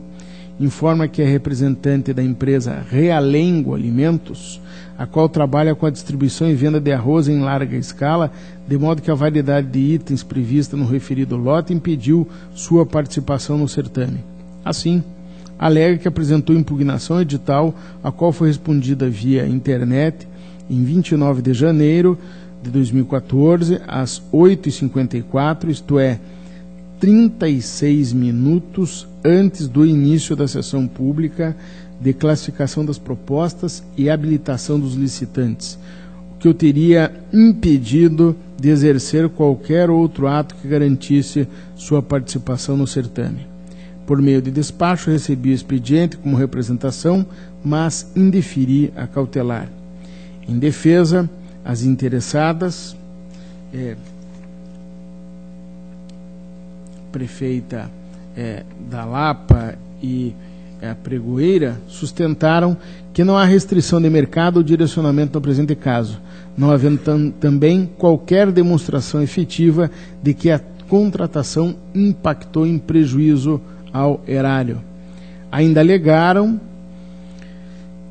S3: Informa que é representante da empresa Realengo Alimentos, a qual trabalha com a distribuição e venda de arroz em larga escala, de modo que a variedade de itens prevista no referido lote impediu sua participação no certame. Assim, alega que apresentou impugnação edital, a qual foi respondida via internet em 29 de janeiro de 2014, às 8h54, isto é, 36 minutos antes do início da sessão pública de classificação das propostas e habilitação dos licitantes, o que eu teria impedido de exercer qualquer outro ato que garantisse sua participação no certame. Por meio de despacho, recebi o expediente como representação, mas indeferi a cautelar. Em defesa, as interessadas, prefeita da Lapa e a pregoeira, sustentaram que não há restrição de mercado ou direcionamento no presente caso, não havendo também qualquer demonstração efetiva de que a contratação impactou em prejuízo ao erário. Ainda alegaram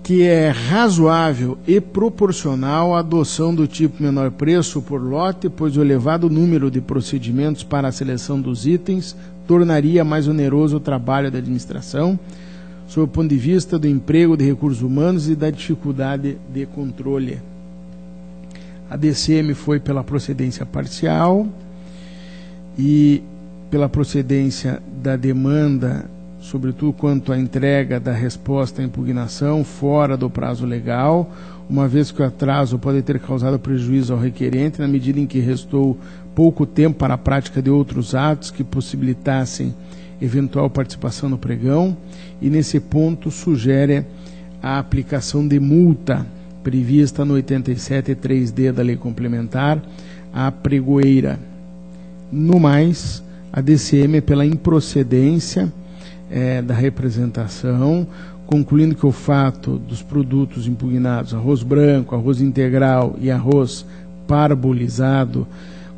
S3: que é razoável e proporcional a adoção do tipo menor preço por lote, pois o elevado número de procedimentos para a seleção dos itens tornaria mais oneroso o trabalho da administração, sob o ponto de vista do emprego de recursos humanos e da dificuldade de controle. A DCM foi pela procedência parcial e pela procedência da demanda, sobretudo quanto à entrega da resposta à impugnação fora do prazo legal, uma vez que o atraso pode ter causado prejuízo ao requerente, na medida em que restou pouco tempo para a prática de outros atos que possibilitassem eventual participação no pregão, e nesse ponto sugere a aplicação de multa prevista no 87.3d da Lei Complementar à pregoeira. No mais, a DCM, pela improcedência da representação, concluindo que o fato dos produtos impugnados, arroz branco, arroz integral e arroz parbolizado,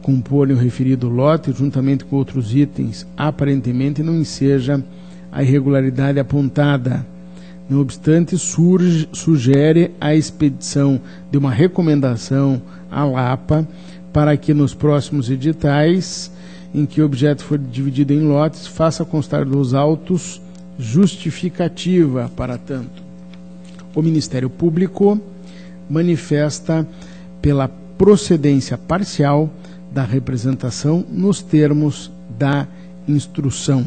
S3: comporem o referido lote, juntamente com outros itens, aparentemente não enseja a irregularidade apontada. Não obstante, sugere a expedição de uma recomendação à Lapa para que nos próximos editais, em que o objeto for dividido em lotes, faça constar dos autos justificativa para tanto. O Ministério Público manifesta pela procedência parcial da representação nos termos da instrução.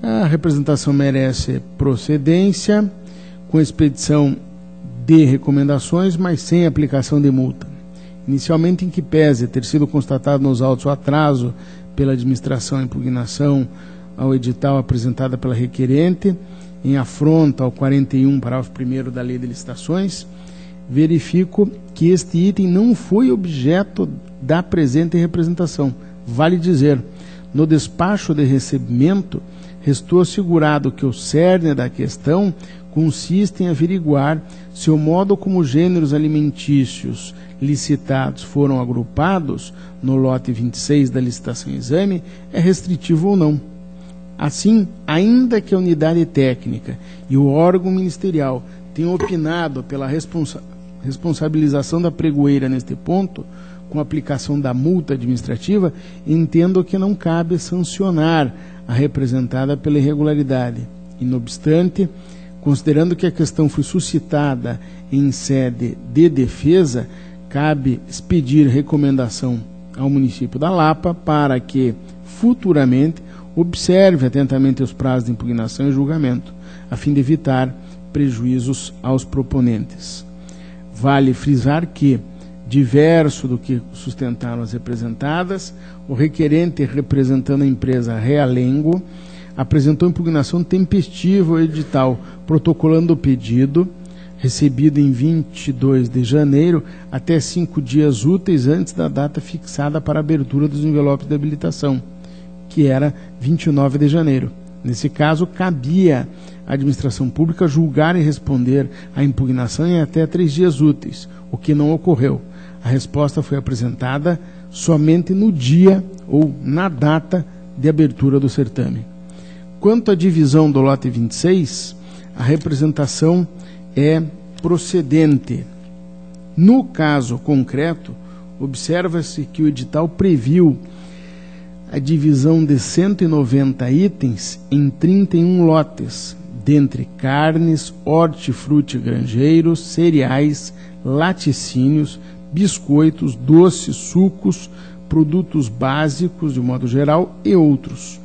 S3: A representação merece procedência, com expedição de recomendações, mas sem aplicação de multa. Inicialmente, em que pese ter sido constatado nos autos o atraso pela administração à impugnação ao edital apresentada pela requerente, em afronta ao 41, parágrafo 1º da Lei de Licitações, verifico que este item não foi objeto da presente representação. Vale dizer, no despacho de recebimento, restou assegurado que o cerne da questão consiste em averiguar se o modo como gêneros alimentícios licitados foram agrupados no lote 26 da licitação exame é restritivo ou não. Assim, ainda que a unidade técnica e o órgão ministerial tenho opinado pela responsabilização da pregoeira neste ponto, com a aplicação da multa administrativa, entendo que não cabe sancionar a representada pela irregularidade. E, não obstante, considerando que a questão foi suscitada em sede de defesa, cabe expedir recomendação ao município da Lapa para que, futuramente, observe atentamente os prazos de impugnação e julgamento, a fim de evitar prejuízos aos proponentes. Vale frisar que, diverso do que sustentaram as representadas, o requerente representando a empresa Realengo apresentou impugnação tempestiva ao edital, protocolando o pedido, recebido em 22 de janeiro, até 5 dias úteis antes da data fixada para a abertura dos envelopes de habilitação, que era 29 de janeiro. Nesse caso, cabia à administração pública julgar e responder à impugnação em até 3 dias úteis, o que não ocorreu. A resposta foi apresentada somente no dia ou na data de abertura do certame. Quanto à divisão do lote 26, a representação é procedente. No caso concreto, observa-se que o edital previu a divisão de 190 itens em 31 lotes, dentre carnes, hortifruti grangeiros, cereais, laticínios, biscoitos, doces, sucos, produtos básicos, de modo geral, e outros.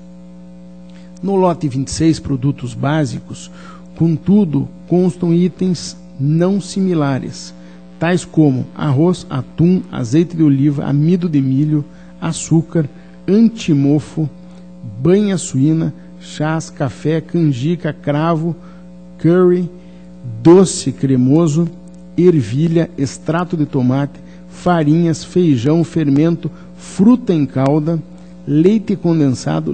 S3: No lote 26, produtos básicos, contudo, constam itens não similares, tais como arroz, atum, azeite de oliva, amido de milho, açúcar, antimofo, banha suína, chás, café, canjica, cravo, curry, doce cremoso, ervilha, extrato de tomate, farinhas, feijão, fermento, fruta em calda, leite condensado,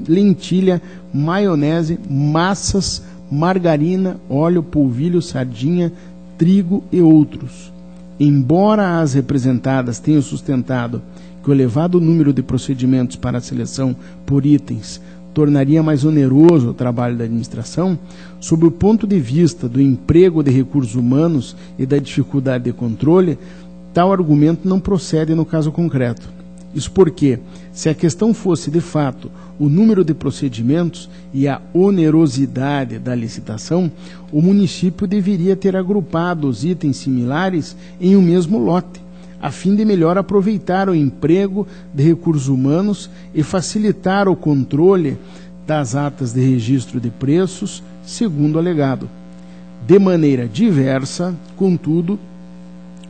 S3: lentilha, maionese, massas, margarina, óleo, polvilho, sardinha, trigo e outros. Embora as representadas tenham sustentado que o elevado número de procedimentos para a seleção por itens tornaria mais oneroso o trabalho da administração, sob o ponto de vista do emprego de recursos humanos e da dificuldade de controle, tal argumento não procede no caso concreto. Isso porque, se a questão fosse, de fato, o número de procedimentos e a onerosidade da licitação, o município deveria ter agrupado os itens similares em um mesmo lote, a fim de melhor aproveitar o emprego de recursos humanos e facilitar o controle das atas de registro de preços, segundo alegado. De maneira diversa, contudo,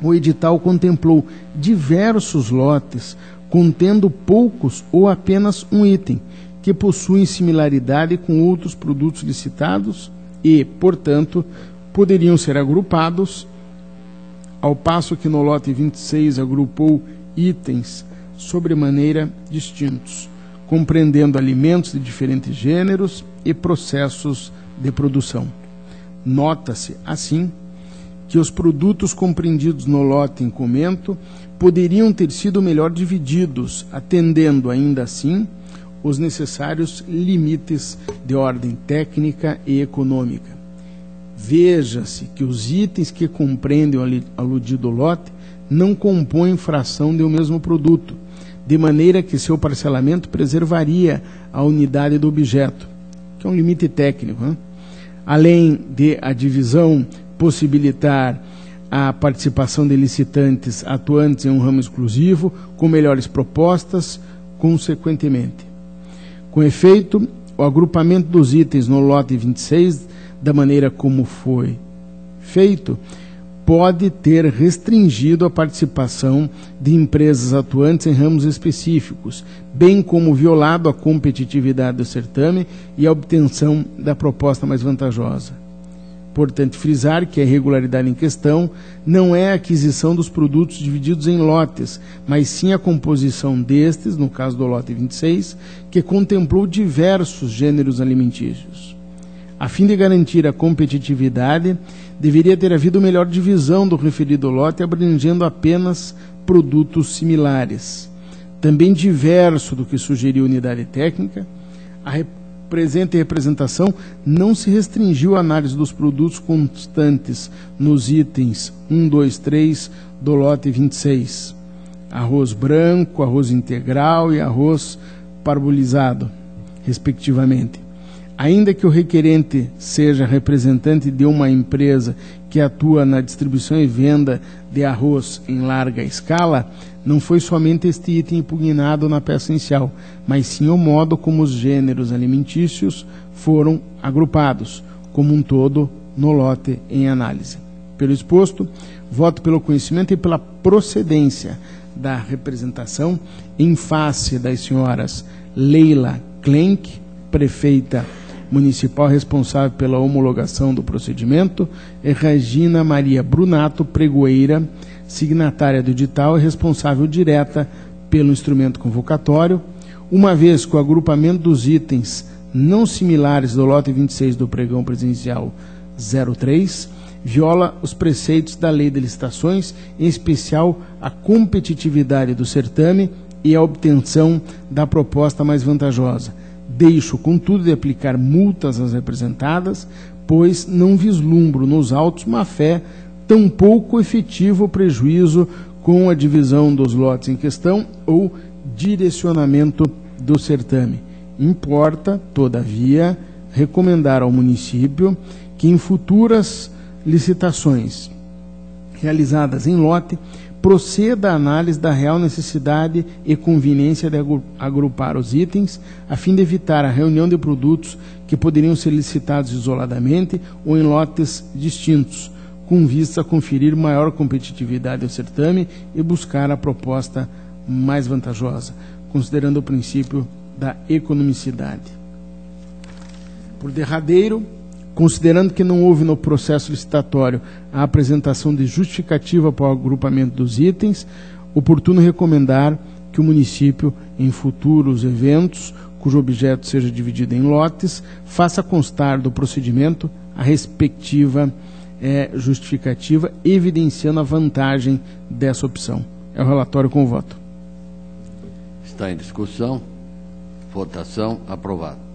S3: o edital contemplou diversos lotes contendo poucos ou apenas um item, que possuem similaridade com outros produtos licitados e, portanto, poderiam ser agrupados, ao passo que no lote 26 agrupou itens sobremaneira distintos, compreendendo alimentos de diferentes gêneros e processos de produção. Nota-se, assim, que os produtos compreendidos no lote em comento poderiam ter sido melhor divididos, atendendo ainda assim os necessários limites de ordem técnica e econômica. Veja-se que os itens que compreendem o aludido lote não compõem fração de um mesmo produto, de maneira que seu parcelamento preservaria a unidade do objeto, que é um limite técnico, né? Além de a divisão possibilitar a participação de licitantes atuantes em um ramo exclusivo, com melhores propostas, consequentemente. Com efeito, o agrupamento dos itens no lote 26, da maneira como foi feito, pode ter restringido a participação de empresas atuantes em ramos específicos, bem como violado a competitividade do certame e a obtenção da proposta mais vantajosa. Importante frisar que a irregularidade em questão não é a aquisição dos produtos divididos em lotes, mas sim a composição destes, no caso do lote 26, que contemplou diversos gêneros alimentícios. A fim de garantir a competitividade, deveria ter havido melhor divisão do referido lote, abrangendo apenas produtos similares. Também diverso do que sugeriu a unidade técnica, presente representação não se restringiu à análise dos produtos constantes nos itens 1, 2, 3 do lote 26. Arroz branco, arroz integral e arroz parbolizado, respectivamente. Ainda que o requerente seja representante de uma empresa que atua na distribuição e venda de arroz em larga escala, não foi somente este item impugnado na peça inicial, mas sim o modo como os gêneros alimentícios foram agrupados, como um todo, no lote em análise. Pelo exposto, voto pelo conhecimento e pela procedência da representação em face das senhoras Leila Klenk, prefeita municipal responsável pela homologação do procedimento, e Regina Maria Brunato, pregoeira, signatária do edital e responsável direta pelo instrumento convocatório, uma vez que o agrupamento dos itens não similares do lote 26 do pregão presidencial 03 viola os preceitos da Lei de Licitações, em especial a competitividade do certame e a obtenção da proposta mais vantajosa. Deixo, contudo, de aplicar multas às representadas, pois não vislumbro nos autos má-fé, tampouco efetivo prejuízo com a divisão dos lotes em questão ou direcionamento do certame. Importa, todavia, recomendar ao município que em futuras licitações realizadas em lote, proceda a análise da real necessidade e conveniência de agrupar os itens, a fim de evitar a reunião de produtos que poderiam ser licitados isoladamente ou em lotes distintos, com vista a conferir maior competitividade ao certame e buscar a proposta mais vantajosa, considerando o princípio da economicidade. Por derradeiro, considerando que não houve no processo licitatório a apresentação de justificativa para o agrupamento dos itens, oportuno recomendar que o município, em futuros eventos, cujo objeto seja dividido em lotes, faça constar do procedimento a respectiva justificativa, evidenciando a vantagem dessa opção. É o relatório com voto.
S1: Está em discussão. Votação. Aprovado.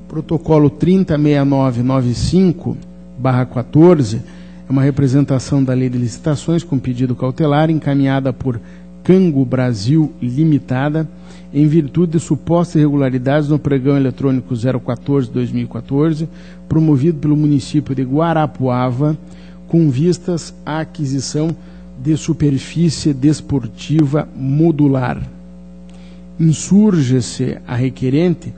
S3: Protocolo 306995/14 é uma representação da Lei de Licitações com pedido cautelar encaminhada por Cango Brasil Limitada em virtude de supostas irregularidades no pregão eletrônico 014/2014, promovido pelo município de Guarapuava, com vistas à aquisição de superfície desportiva modular. Insurge-se a requerente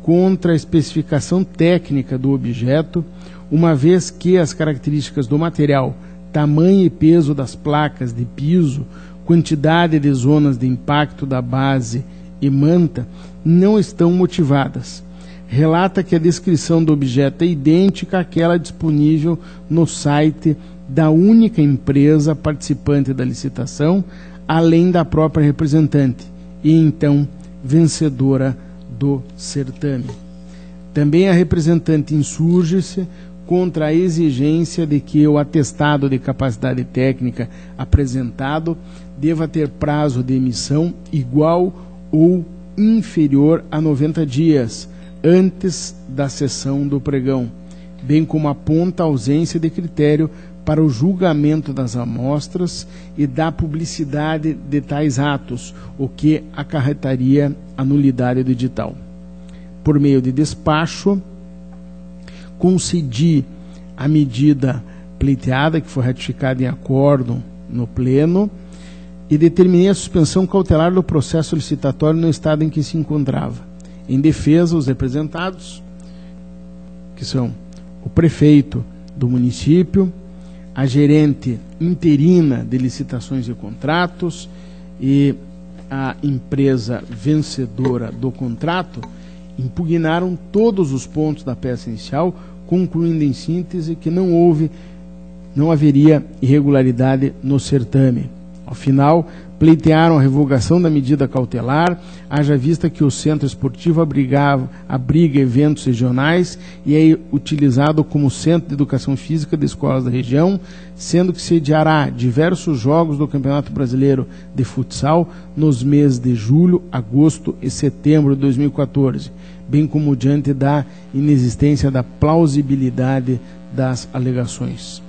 S3: contra a especificação técnica do objeto, uma vez que as características do material, tamanho e peso das placas de piso, quantidade de zonas de impacto da base e manta não estão motivadas. Relata que a descrição do objeto é idêntica àquela disponível no site da única empresa participante da licitação, além da própria representante, e então vencedora do certame. Também a representante insurge-se contra a exigência de que o atestado de capacidade técnica apresentado deva ter prazo de emissão igual ou inferior a 90 dias antes da sessão do pregão, bem como aponta a ausência de critério para o julgamento das amostras e da publicidade de tais atos, o que acarretaria a nulidade do edital. Por meio de despacho, concedi a medida pleiteada, que foi ratificada em acórdão no Pleno, e determinei a suspensão cautelar do processo licitatório no estado em que se encontrava. Em defesa, os representados, que são o prefeito do município, a gerente interina de licitações e contratos e a empresa vencedora do contrato, impugnaram todos os pontos da peça inicial, concluindo em síntese que não haveria irregularidade no certame. Ao final, pleitearam a revogação da medida cautelar, haja vista que o centro esportivo abriga eventos regionais e é utilizado como centro de educação física de escolas da região, sendo que sediará diversos jogos do Campeonato Brasileiro de Futsal nos meses de julho, agosto e setembro de 2014, bem como diante da inexistência da plausibilidade das alegações.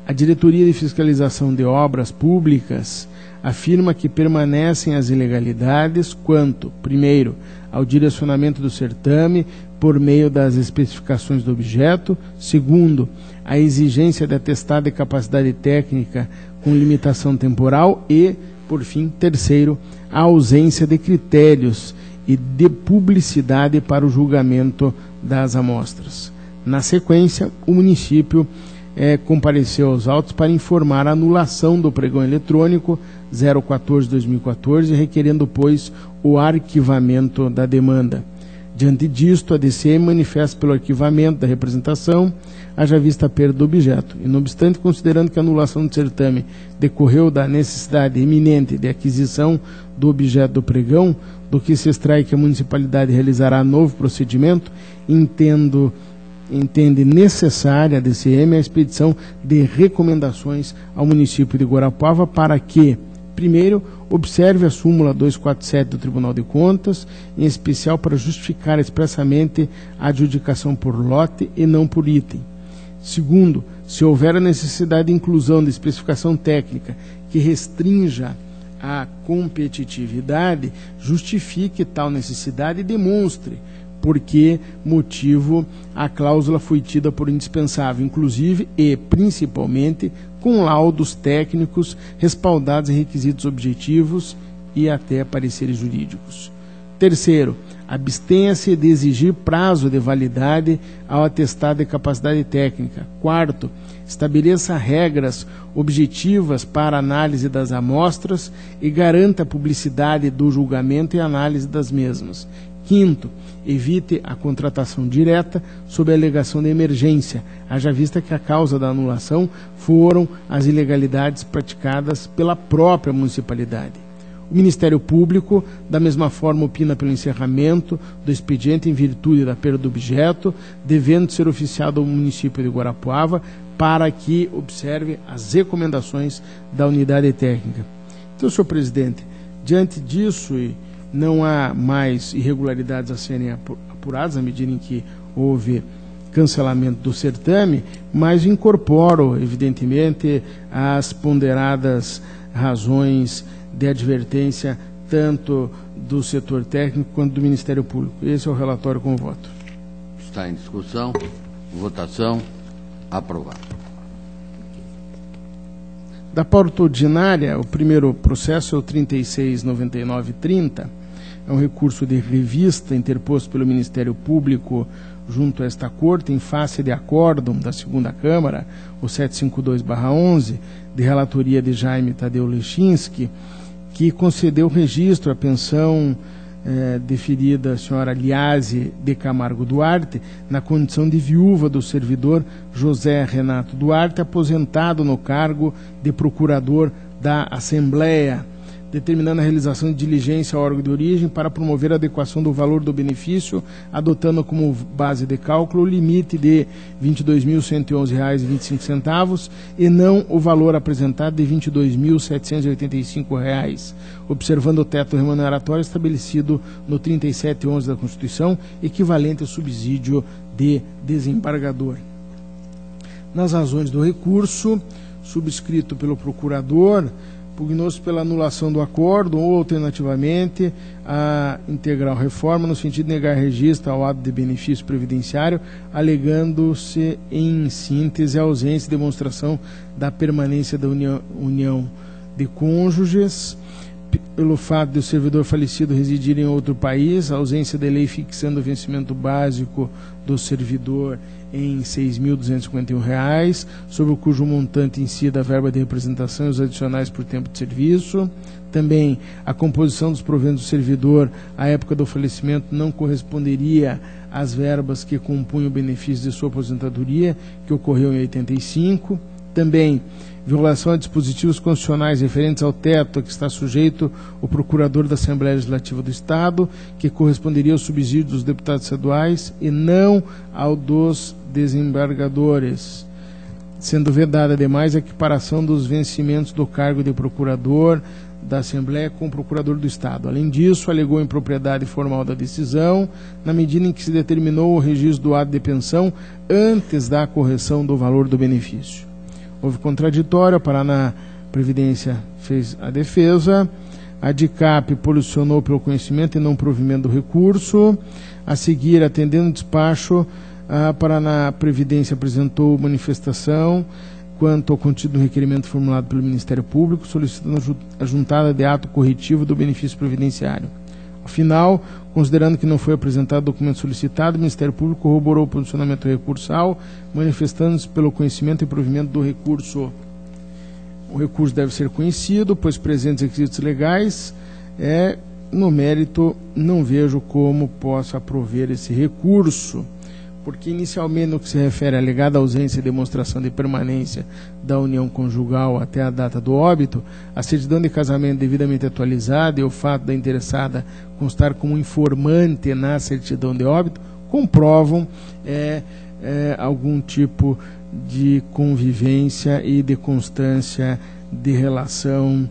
S3: A Diretoria de Fiscalização de Obras Públicas afirma que permanecem as ilegalidades quanto, primeiro, ao direcionamento do certame por meio das especificações do objeto, segundo, a exigência de atestado de capacidade técnica com limitação temporal e, por fim, terceiro, a ausência de critérios e de publicidade para o julgamento das amostras. Na sequência, o município compareceu aos autos para informar a anulação do pregão eletrônico 014/2014, requerendo, pois, o arquivamento da demanda. Diante disto, a DCM manifesta pelo arquivamento da representação, haja vista a perda do objeto. E, não obstante, considerando que a anulação do certame decorreu da necessidade iminente de aquisição do objeto do pregão, do que se extrai que a municipalidade realizará novo procedimento, entende necessária a DCM a expedição de recomendações ao município de Guarapuava para que, primeiro, observe a súmula 247 do Tribunal de Contas, em especial para justificar expressamente a adjudicação por lote e não por item. Segundo, se houver a necessidade de inclusão de especificação técnica que restrinja a competitividade, justifique tal necessidade e demonstre por que motivo a cláusula foi tida por indispensável, inclusive e principalmente com laudos técnicos respaldados em requisitos objetivos e até pareceres jurídicos. Terceiro, abstenha-se de exigir prazo de validade ao atestado de capacidade técnica. Quarto, estabeleça regras objetivas para a análise das amostras e garanta a publicidade do julgamento e análise das mesmas. Quinto, evite a contratação direta sob a alegação de emergência, haja vista que a causa da anulação foram as ilegalidades praticadas pela própria municipalidade. O Ministério Público, da mesma forma, opina pelo encerramento do expediente em virtude da perda do objeto, devendo ser oficiado ao município de Guarapuava para que observe as recomendações da unidade técnica. Então, senhor presidente, diante disso e não há mais irregularidades a serem apuradas à medida em que houve cancelamento do certame, mas incorporo, evidentemente, as ponderadas razões de advertência tanto do setor técnico quanto do Ministério Público. Esse é o relatório com o voto.
S1: Está em discussão. Votação. Aprovado.
S3: Da pauta ordinária, o primeiro processo é o 369930. É um recurso de revista interposto pelo Ministério Público junto a esta Corte, em face de acórdão da segunda Câmara, o 752/11, de relatoria de Jaime Tadeu Lechinski, que concedeu registro à pensão deferida à senhora Liase de Camargo Duarte, na condição de viúva do servidor José Renato Duarte, aposentado no cargo de procurador da Assembleia, determinando a realização de diligência ao órgão de origem para promover a adequação do valor do benefício, adotando como base de cálculo o limite de R$ 22.111,25 e não o valor apresentado de R$ 22.785, observando o teto remuneratório estabelecido no 3711 da Constituição, equivalente ao subsídio de desembargador. Nas razões do recurso, subscrito pelo procurador, pugnou-se pela anulação do acordo ou, alternativamente, a integral reforma no sentido de negar registro ao ato de benefício previdenciário, alegando-se, em síntese, a ausência e demonstração da permanência da união de cônjuges, pelo fato de o servidor falecido residir em outro país, a ausência de lei fixando o vencimento básico do servidor em R$ 6.251, sobre o cujo montante incida a verba de representação e os adicionais por tempo de serviço. Também a composição dos proventos do servidor à época do falecimento não corresponderia às verbas que compunham o benefício de sua aposentadoria, que ocorreu em 85. Também violação a dispositivos constitucionais referentes ao teto a que está sujeito o procurador da Assembleia Legislativa do Estado, que corresponderia ao subsídio dos deputados estaduais e não ao dos desembargadores. sendo vedada, ademais, a equiparação dos vencimentos do cargo de procurador da Assembleia com o procurador do Estado. Além disso, alegou impropriedade formal da decisão, na medida em que se determinou o registro do ato de pensão antes da correção do valor do benefício. Houve contraditório, a Paraná Previdência fez a defesa, a DICAP posicionou pelo conhecimento e não provimento do recurso. A seguir, atendendo o despacho, a Paraná Previdência apresentou manifestação quanto ao conteúdo do requerimento formulado pelo Ministério Público, solicitando a juntada de ato corretivo do benefício previdenciário. Afinal, considerando que não foi apresentado o documento solicitado, o Ministério Público corroborou o posicionamento recursal, manifestando-se pelo conhecimento e provimento do recurso. O recurso deve ser conhecido, pois presentes requisitos legais, no mérito, não vejo como possa prover esse recurso, porque inicialmente no que se refere à alegada ausência e demonstração de permanência da união conjugal até a data do óbito, a certidão de casamento devidamente atualizada e o fato da interessada constar como informante na certidão de óbito comprovam algum tipo de convivência e de constância de relação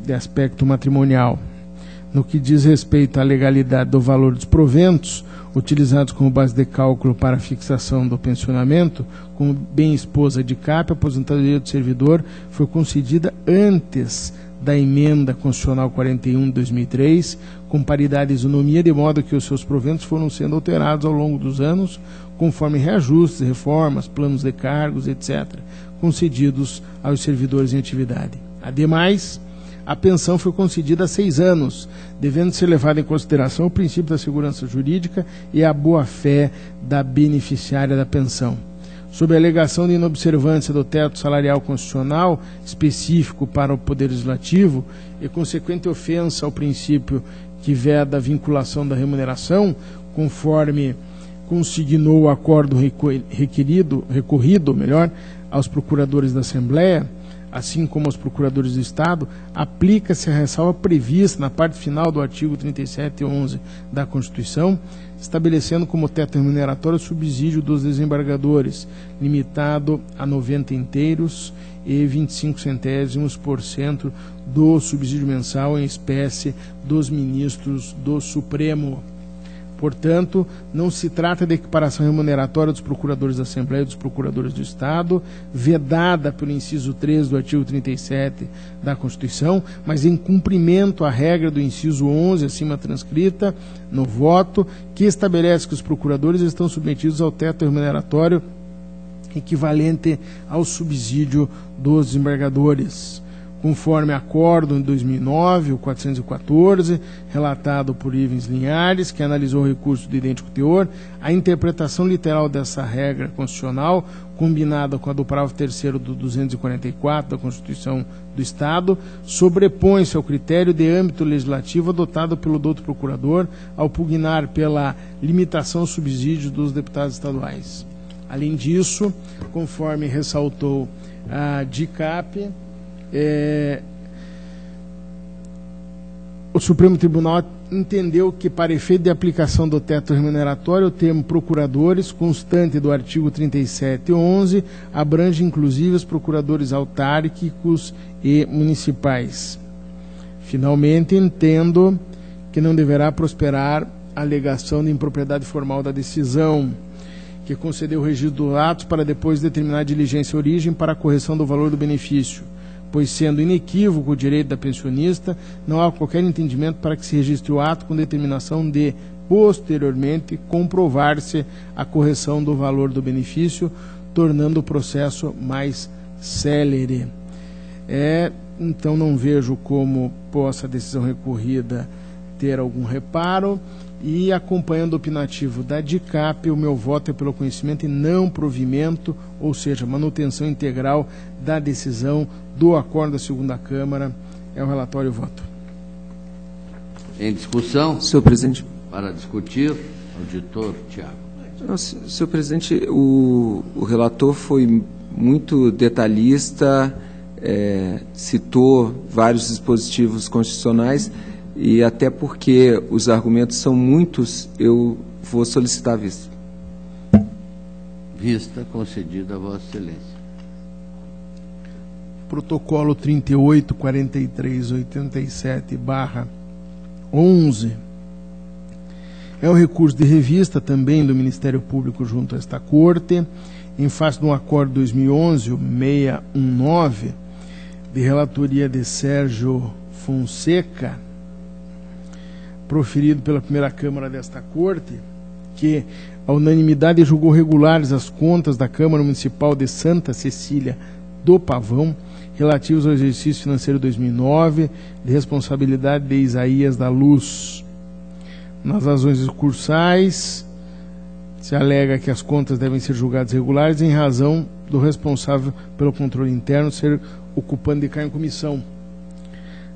S3: de aspecto matrimonial. No que diz respeito à legalidade do valor dos proventos utilizados como base de cálculo para a fixação do pensionamento, como bem expôs a DICAP, a aposentadoria do servidor foi concedida antes da emenda constitucional 41 de 2003, com paridade e isonomia, de modo que os seus proventos foram sendo alterados ao longo dos anos, conforme reajustes, reformas, planos de cargos, etc., concedidos aos servidores em atividade. Ademais, a pensão foi concedida há 6 anos, devendo ser levado em consideração o princípio da segurança jurídica e a boa-fé da beneficiária da pensão. Sob a alegação de inobservância do teto salarial constitucional específico para o Poder Legislativo e consequente ofensa ao princípio que veda a vinculação da remuneração, conforme consignou o acordo recorrido aos procuradores da Assembleia, assim como aos procuradores do Estado, aplica-se a ressalva prevista na parte final do artigo 37 e 11 da Constituição, estabelecendo como teto remuneratório o subsídio dos desembargadores, limitado a 90 inteiros e 25 centésimos por cento do subsídio mensal em espécie dos ministros do Supremo. Portanto, não se trata de equiparação remuneratória dos procuradores da Assembleia e dos procuradores do Estado, vedada pelo inciso 3 do artigo 37 da Constituição, mas em cumprimento à regra do inciso 11, acima transcrita, no voto, que estabelece que os procuradores estão submetidos ao teto remuneratório equivalente ao subsídio dos desembargadores. Conforme acordo em 2009, o 414, relatado por Ivens Linhares, que analisou o recurso de idêntico teor, a interpretação literal dessa regra constitucional, combinada com a do parágrafo 3º do 244 da Constituição do Estado, sobrepõe-se ao critério de âmbito legislativo adotado pelo douto procurador ao pugnar pela limitação aos subsídios dos deputados estaduais. Além disso, conforme ressaltou a DICAP, o Supremo Tribunal entendeu que, para efeito de aplicação do teto remuneratório, o termo procuradores, constante do artigo 37 e 11, abrange inclusive os procuradores autárquicos e municipais. Finalmente, entendo que não deverá prosperar a alegação de impropriedade formal da decisão, que concedeu o registro dos atos para depois determinar a diligência origem para a correção do valor do benefício, pois, sendo inequívoco o direito da pensionista, não há qualquer entendimento para que se registre o ato com determinação de, posteriormente, comprovar-se a correção do valor do benefício, tornando o processo mais célere. Então, não vejo como possa a decisão recorrida ter algum reparo, e, acompanhando o opinativo da DICAP, o meu voto é pelo conhecimento e não provimento, ou seja, manutenção integral da decisão do acordo da segunda Câmara. É o relatório e o voto.
S1: Em discussão?
S7: Senhor presidente.
S1: Para discutir, auditor Tiago.
S7: Senhor presidente, o relator foi muito detalhista, citou vários dispositivos constitucionais, e até porque os argumentos são muitos, eu vou solicitar a vista.
S1: Vista concedida a Vossa Excelência.
S3: protocolo 384387/11, é o recurso de revista também do Ministério Público junto a esta Corte, em face de um acordo 2011, o 619, de relatoria de Sérgio Fonseca, proferido pela primeira Câmara desta Corte, que a unanimidade julgou regulares as contas da Câmara Municipal de Santa Cecília do Pavão, relativos ao exercício financeiro 2009, de responsabilidade de Isaías da Luz. Nas razões recursais, se alega que as contas devem ser julgadas regulares em razão do responsável pelo controle interno ser ocupante de cargo em comissão.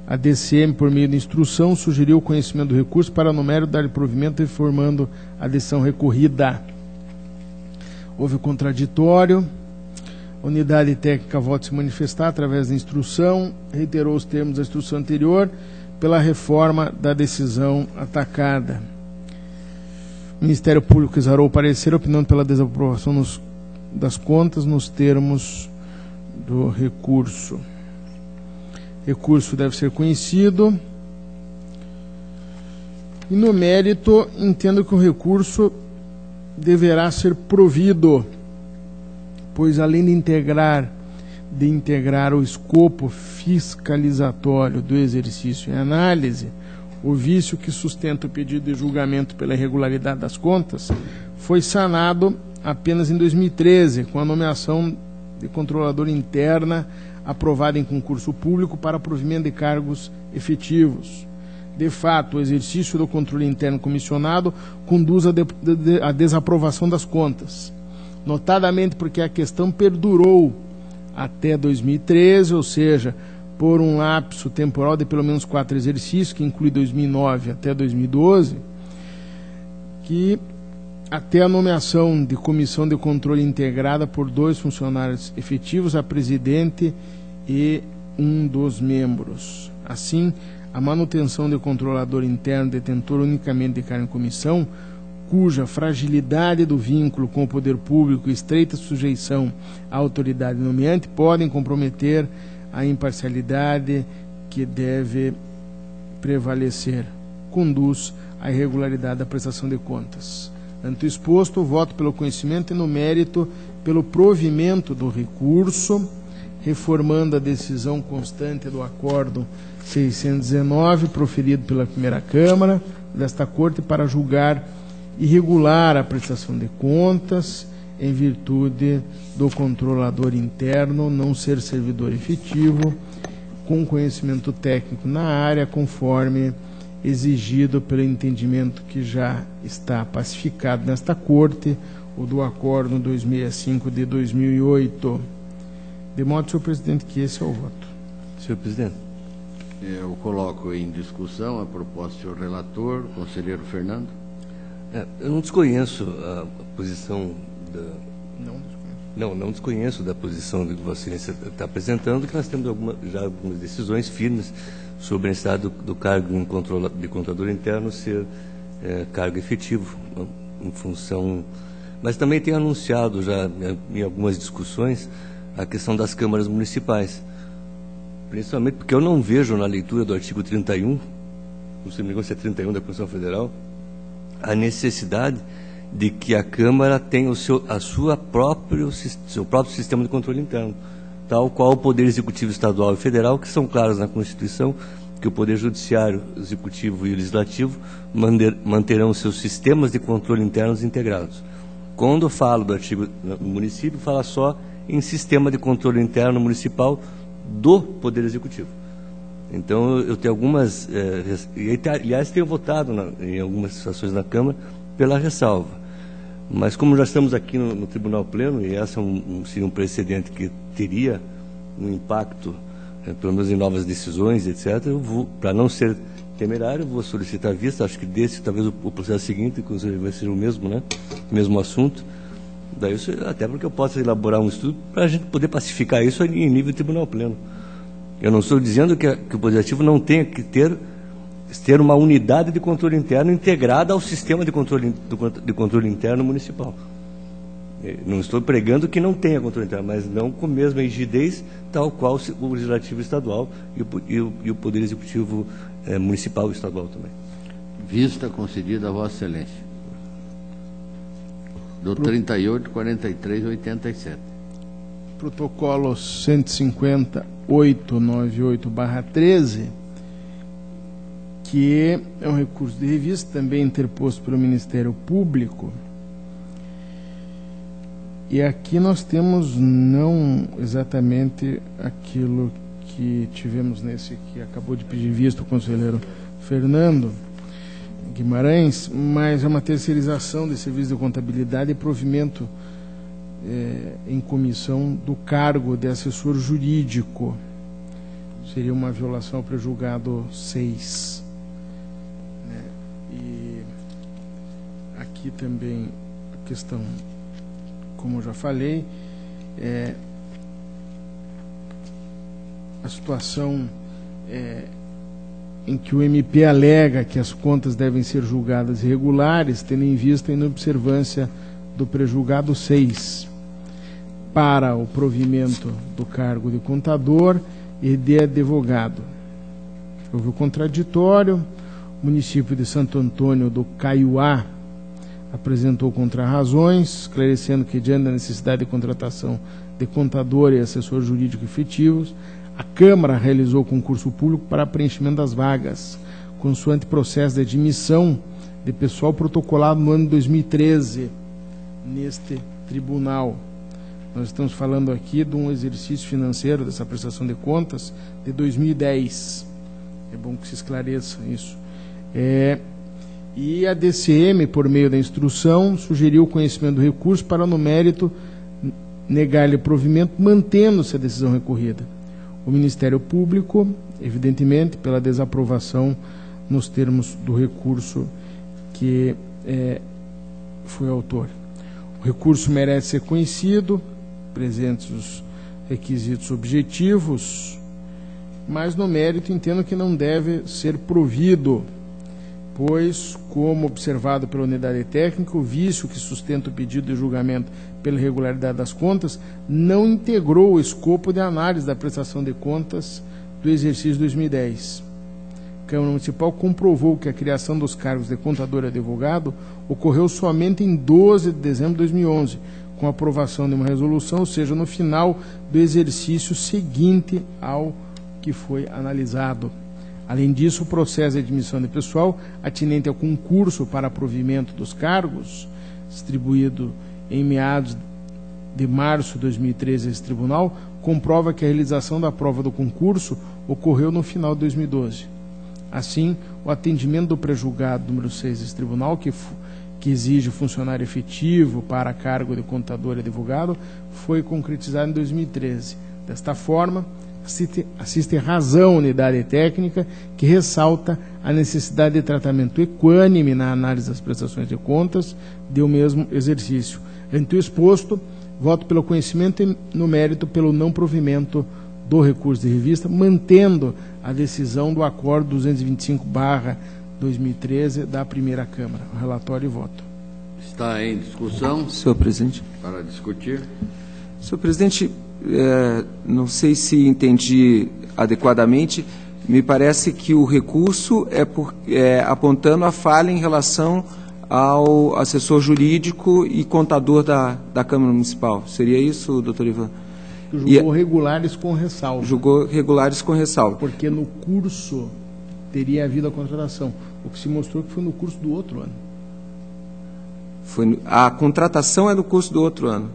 S3: A DCM, por meio de instrução, sugeriu o conhecimento do recurso para no mérito dar provimento informando a decisão recorrida. Houve o contraditório. A unidade técnica volta a se manifestar através da instrução, reiterou os termos da instrução anterior pela reforma da decisão atacada. O Ministério Público exarou o parecer, opinando pela desaprovação das contas nos termos do recurso. Recurso deve ser conhecido. E no mérito, entendo que o recurso deverá ser provido, pois além de integrar o escopo fiscalizatório do exercício em análise, o vício que sustenta o pedido de julgamento pela irregularidade das contas foi sanado apenas em 2013, com a nomeação de controladora interna aprovada em concurso público para provimento de cargos efetivos. De fato, o exercício do controle interno comissionado conduz à desaprovação das contas, notadamente porque a questão perdurou até 2013, ou seja, por um lapso temporal de pelo menos 4 exercícios, que inclui 2009 até 2012, que até a nomeação de comissão de controle integrada por 2 funcionários efetivos, a presidente e um dos membros. Assim, a manutenção de controlador interno detentor unicamente de cargo em comissão, cuja fragilidade do vínculo com o poder público e estreita sujeição à autoridade nomeante podem comprometer a imparcialidade que deve prevalecer, conduz à irregularidade da prestação de contas. Ante o exposto, voto pelo conhecimento e no mérito pelo provimento do recurso, reformando a decisão constante do Acordo 619, proferido pela primeira Câmara desta Corte para julgar irregular a prestação de contas, em virtude do controlador interno não ser servidor efetivo, com conhecimento técnico na área, conforme exigido pelo entendimento que já está pacificado nesta Corte, o do Acordo 265 de 2008. De modo, senhor presidente, que esse é o voto.
S2: Senhor presidente.
S1: Eu coloco em discussão a proposta do senhor relator, conselheiro Fernando.
S2: Eu não desconheço a posição da...
S3: Não
S2: desconheço da posição que Vossa Excelência está apresentando, que nós temos já algumas decisões firmes sobre a necessidade do cargo de controlador interno ser cargo efetivo, em função... Mas também tem anunciado já em algumas discussões a questão das câmaras municipais, principalmente porque eu não vejo na leitura do artigo 31, não sei se é 31 da Constituição Federal, a necessidade de que a Câmara tenha seu próprio sistema de controle interno, tal qual o Poder Executivo Estadual e Federal, que são claros na Constituição, que o Poder Judiciário, Executivo e Legislativo manterão seus sistemas de controle internos integrados. Quando eu falo do artigo do município, fala só em sistema de controle interno municipal do Poder Executivo. Então, eu tenho algumas... aliás, tenho votado em algumas situações na Câmara pela ressalva. Mas, como já estamos aqui no Tribunal Pleno, e esse seria um precedente que teria um impacto, pelo menos em novas decisões, etc., eu vou, para não ser temerário, vou solicitar vista. Acho que talvez o processo seguinte, inclusive, vai ser o mesmo, né? Mesmo assunto. Daí, até porque eu posso elaborar um estudo para a gente poder pacificar isso em nível de Tribunal Pleno. Eu não estou dizendo que o Poder Executivo não tenha que ter uma unidade de controle interno integrada ao sistema de controle interno municipal. Não estou pregando que não tenha controle interno, mas não com a mesma rigidez tal qual o Legislativo Estadual e o Poder Executivo Municipal e Estadual também.
S1: Vista concedida a Vossa Excelência. Do 38, 43, 87.
S3: Protocolo 150.898/13, que é um recurso de revista, também interposto pelo Ministério Público. E aqui nós temos não exatamente aquilo que tivemos nesse que acabou de pedir vista o conselheiro Fernando Guimarães, mas é uma terceirização de serviço de contabilidade e provimento em comissão do cargo de assessor jurídico. Seria uma violação ao prejulgado 6. E aqui também a questão, como eu já falei, a situação em que o MP alega que as contas devem ser julgadas irregulares, tendo em vista a inobservância do prejulgado 6 para o provimento do cargo de contador e de advogado. Houve o contraditório, o município de Santo Antônio do Caiuá apresentou contrarrazões, esclarecendo que, diante da necessidade de contratação de contador e assessor jurídico efetivos, a Câmara realizou concurso público para preenchimento das vagas, consoante processo de admissão de pessoal protocolado no ano de 2013, neste tribunal. Nós estamos falando aqui de um exercício financeiro dessa prestação de contas de 2010. É bom que se esclareça isso. E a DCM, por meio da instrução, sugeriu o conhecimento do recurso para, no mérito, negar-lhe provimento, mantendo-se a decisão recorrida. O Ministério Público, evidentemente, pela desaprovação nos termos do recurso que foi autor. O recurso merece ser conhecido, presentes os requisitos objetivos, mas no mérito entendo que não deve ser provido, pois, como observado pela unidade técnica, o vício que sustenta o pedido de julgamento pela irregularidade das contas não integrou o escopo de análise da prestação de contas do exercício 2010. A Câmara Municipal comprovou que a criação dos cargos de contador e advogado ocorreu somente em 12 de dezembro de 2011, com a aprovação de uma resolução, ou seja, no final do exercício seguinte ao que foi analisado. Além disso, o processo de admissão de pessoal atinente ao concurso para provimento dos cargos, distribuído em meados de março de 2013 a esse tribunal, comprova que a realização da prova do concurso ocorreu no final de 2012. Assim, o atendimento do prejulgado número 6 desse tribunal, que exige funcionário efetivo para cargo de contador e advogado, foi concretizado em 2013. Desta forma, assiste razão à unidade técnica, que ressalta a necessidade de tratamento equânime na análise das prestações de contas do mesmo exercício. Ante o exposto, voto pelo conhecimento e, no mérito, pelo não provimento do recurso de revista, mantendo a decisão do acordo 225/2013 da primeira Câmara. O relatório e voto.
S1: Está em discussão.
S7: Senhor presidente.
S1: Para discutir.
S7: Senhor presidente, não sei se entendi adequadamente, me parece que o recurso é apontando a falha em relação ao assessor jurídico e contador da Câmara Municipal. Seria isso, doutor Ivan?
S3: Julgou regulares com ressalva.
S7: Julgou regulares com ressalva.
S3: Porque no curso teria havido a contratação, o que se mostrou que foi no curso do outro ano.
S7: A contratação é no curso do outro ano.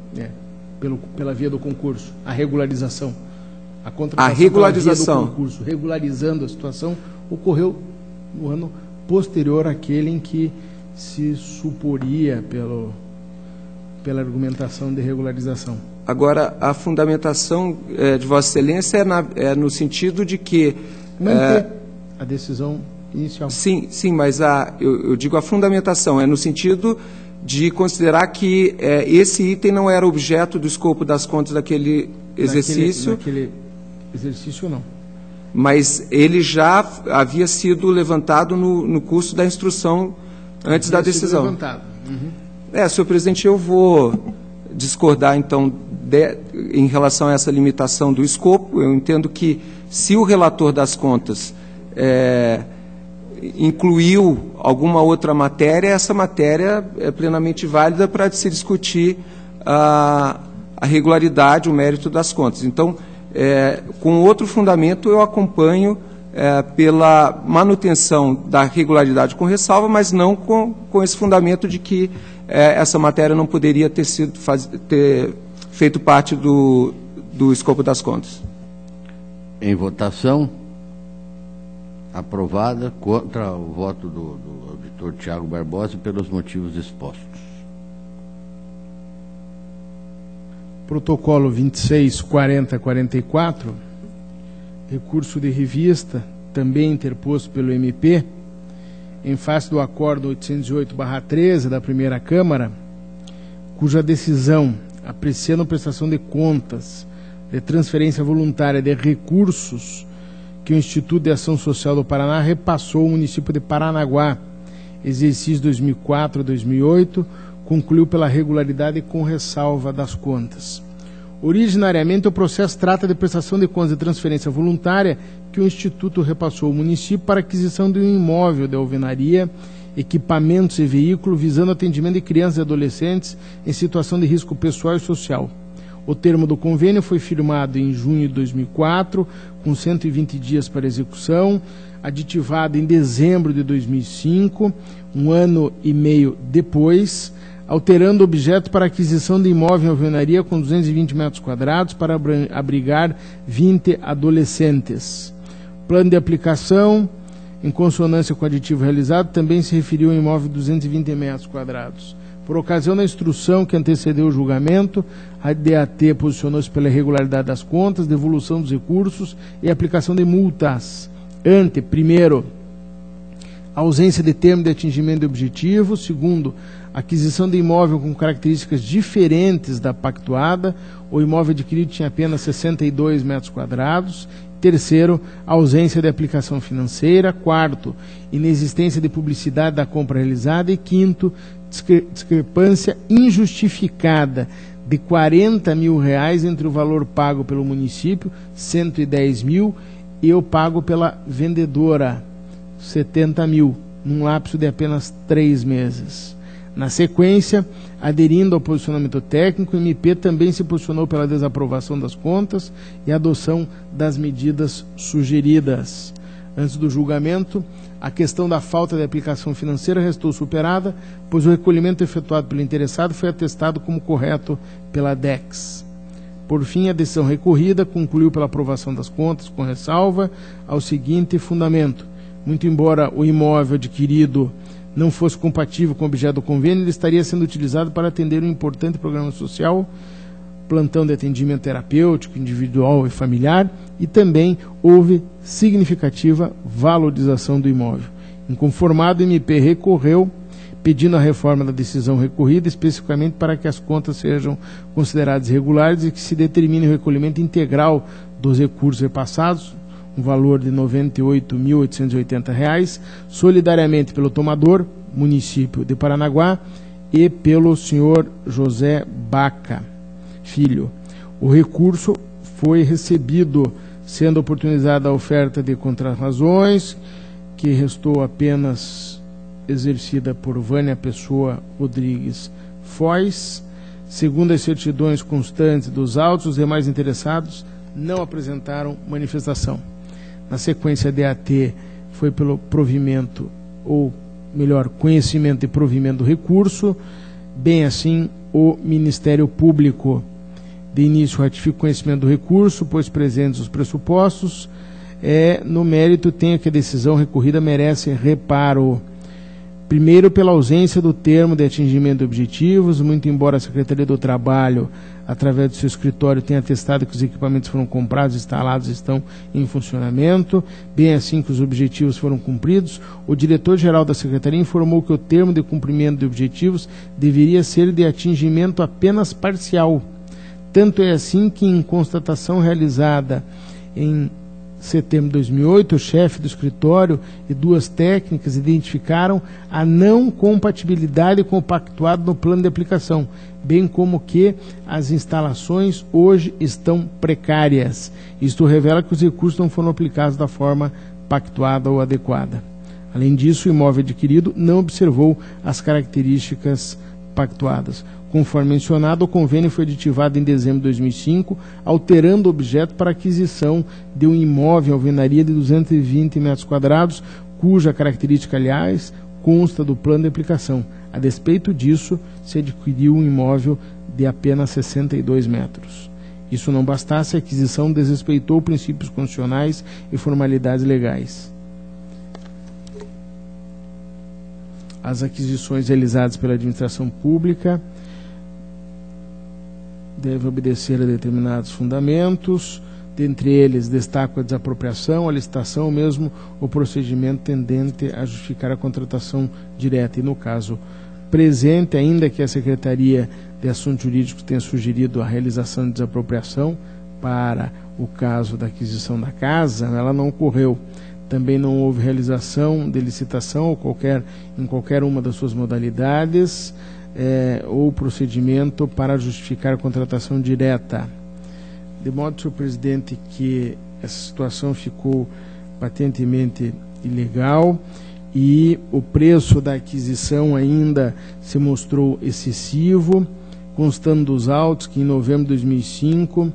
S3: Pela via do concurso, a regularização. A contratação
S7: a regularização.
S3: Pela via do concurso, regularizando a situação, ocorreu no ano posterior àquele em que se suporia pela argumentação de regularização.
S7: Agora, a fundamentação de Vossa Excelência é no sentido de que...
S3: Manter a decisão inicial.
S7: Sim, mas eu digo a fundamentação, é no sentido de considerar que esse item não era objeto do escopo das contas daquele exercício.
S3: Naquele exercício, não.
S7: Mas ele já havia sido levantado no curso da instrução antes da decisão.
S3: Levantado. Uhum.
S7: Senhor presidente, eu vou discordar, então, em relação a essa limitação do escopo. Eu entendo que, se o relator das contas incluiu alguma outra matéria, essa matéria é plenamente válida para se discutir a regularidade, o mérito das contas. Então, com outro fundamento, eu acompanho pela manutenção da regularidade com ressalva, mas não com esse fundamento de que essa matéria não poderia ter feito parte do escopo das contas.
S1: Em votação, aprovada, contra o voto do auditor Tiago Barbosa pelos motivos expostos.
S3: Protocolo 26.40.44, recurso de revista, também interposto pelo MP, em face do Acordo 808/13 da Primeira Câmara, cuja decisão, apreciando prestação de contas de transferência voluntária de recursos que o Instituto de Ação Social do Paraná repassou ao município de Paranaguá, exercício 2004 a 2008, concluiu pela regularidade com ressalva das contas. Originariamente, o processo trata de prestação de contas de transferência voluntária que o Instituto repassou ao município para aquisição de um imóvel de alvenaria, equipamentos e veículo visando atendimento de crianças e adolescentes em situação de risco pessoal e social. O termo do convênio foi firmado em junho de 2004, com 120 dias para execução, aditivado em dezembro de 2005, um ano e meio depois, alterando o objeto para aquisição de imóvel em alvenaria com 220 metros quadrados para abrigar 20 adolescentes. Plano de aplicação, em consonância com o aditivo realizado, também se referiu ao imóvel de 220 metros quadrados. Por ocasião da instrução que antecedeu o julgamento, a DAT posicionou-se pela irregularidade das contas, devolução dos recursos e aplicação de multas. Ante, primeiro, a ausência de termo de atingimento de objetivo. Segundo, aquisição de imóvel com características diferentes da pactuada. O imóvel adquirido tinha apenas 62 metros quadrados. Terceiro, ausência de aplicação financeira. Quarto, inexistência de publicidade da compra realizada. E quinto, discrepância injustificada de R$40 mil entre o valor pago pelo município, 110 mil, e o pago pela vendedora, 70 mil, num lapso de apenas 3 meses. Na sequência, aderindo ao posicionamento técnico, o MP também se posicionou pela desaprovação das contas e adoção das medidas sugeridas. Antes do julgamento, a questão da falta de aplicação financeira restou superada, pois o recolhimento efetuado pelo interessado foi atestado como correto pela DEX. Por fim, a decisão recorrida concluiu pela aprovação das contas com ressalva ao seguinte fundamento: muito embora o imóvel adquirido não fosse compatível com o objeto do convênio, ele estaria sendo utilizado para atender um importante programa social, plantão de atendimento terapêutico, individual e familiar, e também houve significativa valorização do imóvel. Inconformado, o MP recorreu, pedindo a reforma da decisão recorrida, especificamente para que as contas sejam consideradas irregulares e que se determine o recolhimento integral dos recursos repassados, um valor de R$ 98.880, solidariamente pelo tomador, município de Paranaguá, e pelo senhor José Baca Filho. O recurso foi recebido, sendo oportunizada a oferta de contrarrazões, que restou apenas exercida por Vânia Pessoa Rodrigues Foz. Segundo as certidões constantes dos autos, os demais interessados não apresentaram manifestação. Na sequência, a DAT foi pelo provimento, ou melhor, conhecimento e provimento do recurso, bem assim o Ministério Público. De início, ratifica o conhecimento do recurso, pois presentes os pressupostos, no mérito tenha que a decisão recorrida merece reparo. Primeiro, pela ausência do termo de atingimento de objetivos, muito embora a Secretaria do Trabalho, através do seu escritório, tenha atestado que os equipamentos foram comprados, instalados e estão em funcionamento, bem assim que os objetivos foram cumpridos, o diretor-geral da Secretaria informou que o termo de cumprimento de objetivos deveria ser de atingimento apenas parcial. Tanto é assim que, em constatação realizada em setembro de 2008, o chefe do escritório e 2 técnicas identificaram a não compatibilidade com o pactuado no plano de aplicação, bem como que as instalações hoje estão precárias. Isto revela que os recursos não foram aplicados da forma pactuada ou adequada. Além disso, o imóvel adquirido não observou as características pactuadas. Conforme mencionado, o convênio foi aditivado em dezembro de 2005, alterando o objeto para aquisição de um imóvel em alvenaria de 220 metros quadrados, cuja característica, aliás, consta do plano de aplicação. A despeito disso, se adquiriu um imóvel de apenas 62 metros. Isso não bastasse, a aquisição desrespeitou princípios constitucionais e formalidades legais. As aquisições realizadas pela administração pública devem obedecer a determinados fundamentos. Dentre eles, destaco a desapropriação, a licitação ou mesmo o procedimento tendente a justificar a contratação direta. E, no caso presente, ainda que a Secretaria de Assuntos Jurídicos tenha sugerido a realização de desapropriação para o caso da aquisição da casa, ela não ocorreu. Também não houve realização de licitação em qualquer uma das suas modalidades ou procedimento para justificar a contratação direta. De modo, senhor presidente, que essa situação ficou patentemente ilegal e o preço da aquisição ainda se mostrou excessivo, constando dos autos que em novembro de 2005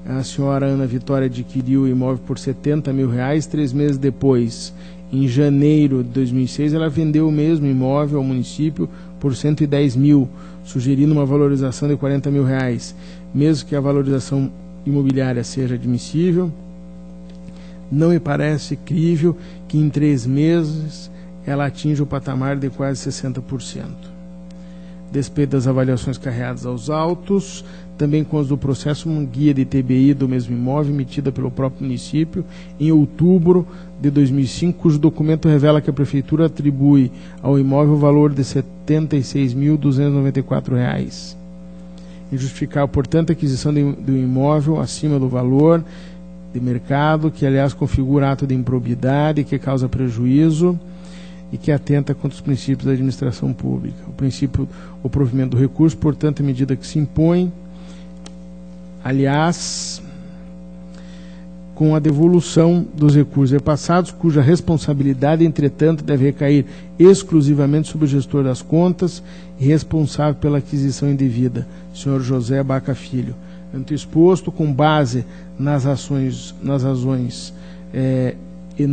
S3: a senhora Ana Vitória adquiriu o imóvel por R$70 mil, 3 meses depois, em janeiro de 2006, ela vendeu o mesmo imóvel ao município por R$110 mil, sugerindo uma valorização de R$40 mil. Mesmo que a valorização imobiliária seja admissível, não me parece crível que em 3 meses ela atinja o patamar de quase 60%. Despeito das avaliações carreadas aos autos, também consta do processo uma guia de TBI do mesmo imóvel emitida pelo próprio município em outubro de 2005, cujo documento revela que a Prefeitura atribui ao imóvel o valor de R$ 76.294. Injustificável, portanto, a aquisição do imóvel acima do valor de mercado, que aliás configura ato de improbidade, que causa prejuízo e que atenta contra os princípios da administração pública. O provimento do recurso, portanto, é medida que se impõe, aliás, com a devolução dos recursos repassados, cuja responsabilidade, entretanto, deve recair exclusivamente sobre o gestor das contas e responsável pela aquisição indevida, senhor José Baca Filho. Ante exposto, com base nas razões e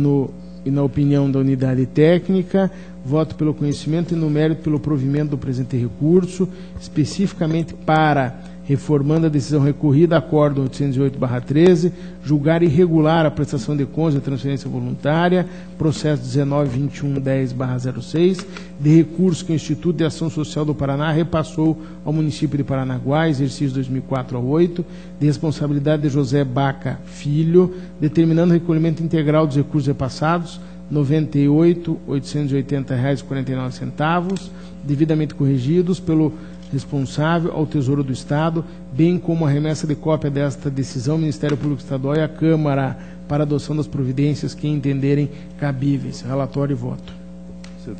S3: na opinião da unidade técnica, voto pelo conhecimento e no mérito pelo provimento do presente recurso, especificamente para, reformando a decisão recorrida, acórdão 808/13, julgar irregular a prestação de contas de transferência voluntária, processo 19.2110/06, de recurso que o Instituto de Ação Social do Paraná repassou ao município de Paranaguá, exercício 2004-08, de responsabilidade de José Baca Filho, determinando o recolhimento integral dos recursos repassados, R$ 98.880,49, devidamente corrigidos pelo responsável ao Tesouro do Estado, bem como a remessa de cópia desta decisão ao Ministério Público Estadual e à Câmara para adoção das providências que entenderem cabíveis. Relatório e voto.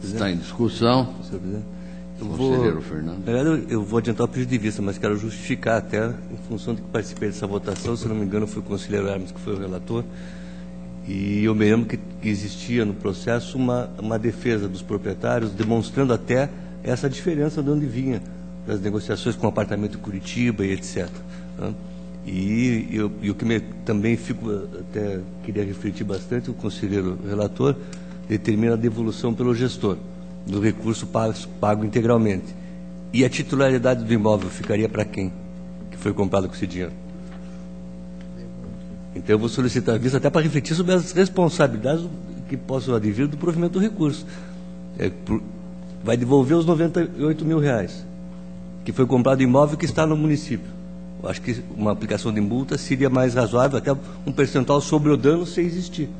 S1: Está em discussão.
S2: Senhor presidente,
S1: Conselheiro Fernando.
S2: Eu vou adiantar o pedido de vista, mas quero justificar até, em função de que participei dessa votação, se não me engano foi o conselheiro Hermes que foi o relator, e eu me lembro que existia no processo uma defesa dos proprietários, demonstrando até essa diferença de onde vinha, das negociações com o apartamento em Curitiba e etc. E o que também até queria refletir bastante, o conselheiro relator determina a devolução pelo gestor do recurso pago integralmente. E a titularidade do imóvel ficaria para quem que foi comprado com esse dinheiro? Então eu vou solicitar a vista até para refletir sobre as responsabilidades que possam advir do provimento do recurso. Vai devolver os R$ 98 mil, que foi comprado imóvel que está no município. Eu acho que uma aplicação de multa seria mais razoável, até um percentual sobre o dano se existir,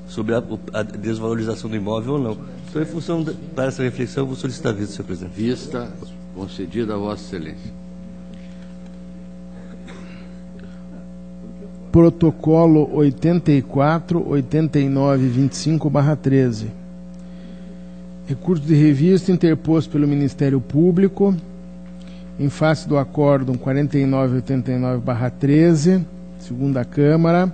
S2: sobre a desvalorização do imóvel ou não. Então, em função para essa reflexão, eu vou solicitar a vista, senhor presidente.
S1: Vista concedida a Vossa Excelência.
S3: Protocolo 84-89-25/13. Recurso de revista interposto pelo Ministério Público em face do Acórdão 49-89/13, segunda Câmara,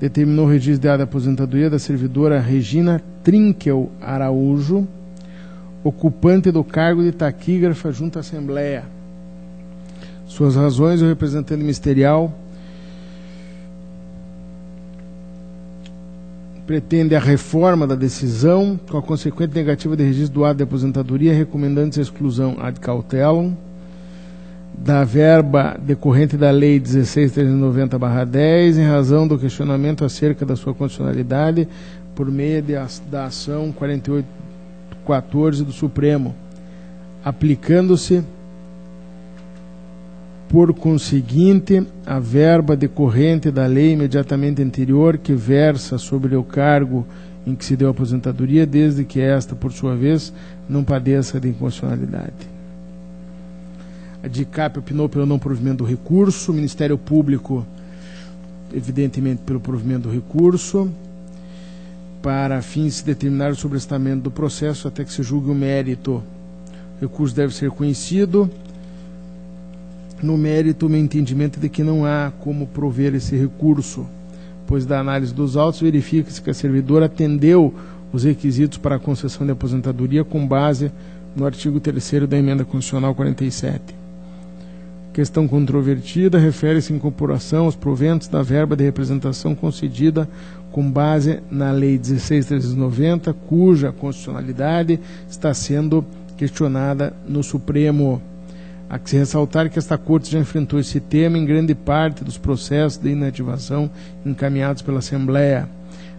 S3: determinou o registro de área de aposentadoria da servidora Regina Trinkel Araújo, ocupante do cargo de taquígrafa junto à Assembleia. Suas razões, o representante ministerial pretende a reforma da decisão com a consequente negativa de registro do ato de aposentadoria, recomendando-se a exclusão ad cautelam da verba decorrente da Lei 16.390/10, em razão do questionamento acerca da sua constitucionalidade por meio da ação 4814 do Supremo, aplicando-se por conseguinte a verba decorrente da lei imediatamente anterior que versa sobre o cargo em que se deu a aposentadoria, desde que esta, por sua vez, não padeça de inconstitucionalidade. A DICAP opinou pelo não provimento do recurso, o Ministério Público, evidentemente, pelo provimento do recurso, para fins de determinar o sobrestamento do processo até que se julgue o mérito. O recurso deve ser conhecido. No mérito, o meu entendimento é de que não há como prover esse recurso, pois da análise dos autos verifica-se que a servidora atendeu os requisitos para a concessão de aposentadoria com base no artigo 3º da Emenda Constitucional 47. Questão controvertida refere-se à incorporação aos proventos da verba de representação concedida com base na Lei 16.390, cuja constitucionalidade está sendo questionada no Supremo. Há que se ressaltar que esta Corte já enfrentou esse tema em grande parte dos processos de inativação encaminhados pela Assembleia,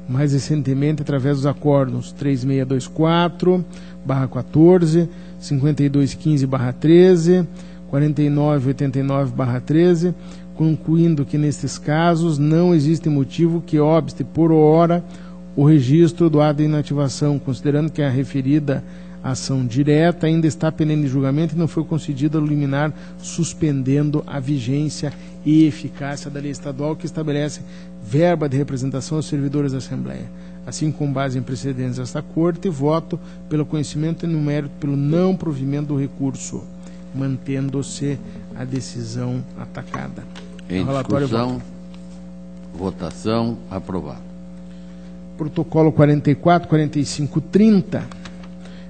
S3: mais recentemente através dos acórdãos 3624/14, 5215/13, 4989/13, concluindo que nestes casos não existe motivo que obste por hora o registro do ato de inativação, considerando que a referida ação direta ainda está pendente de julgamento e não foi concedida liminar suspendendo a vigência e eficácia da lei estadual que estabelece verba de representação aos servidores da Assembleia. Assim, com base em precedentes desta Corte, voto pelo conhecimento e no mérito pelo não provimento do recurso, mantendo-se a decisão atacada.
S1: Em discussão, votação, aprovado.
S3: Protocolo 44-45-30.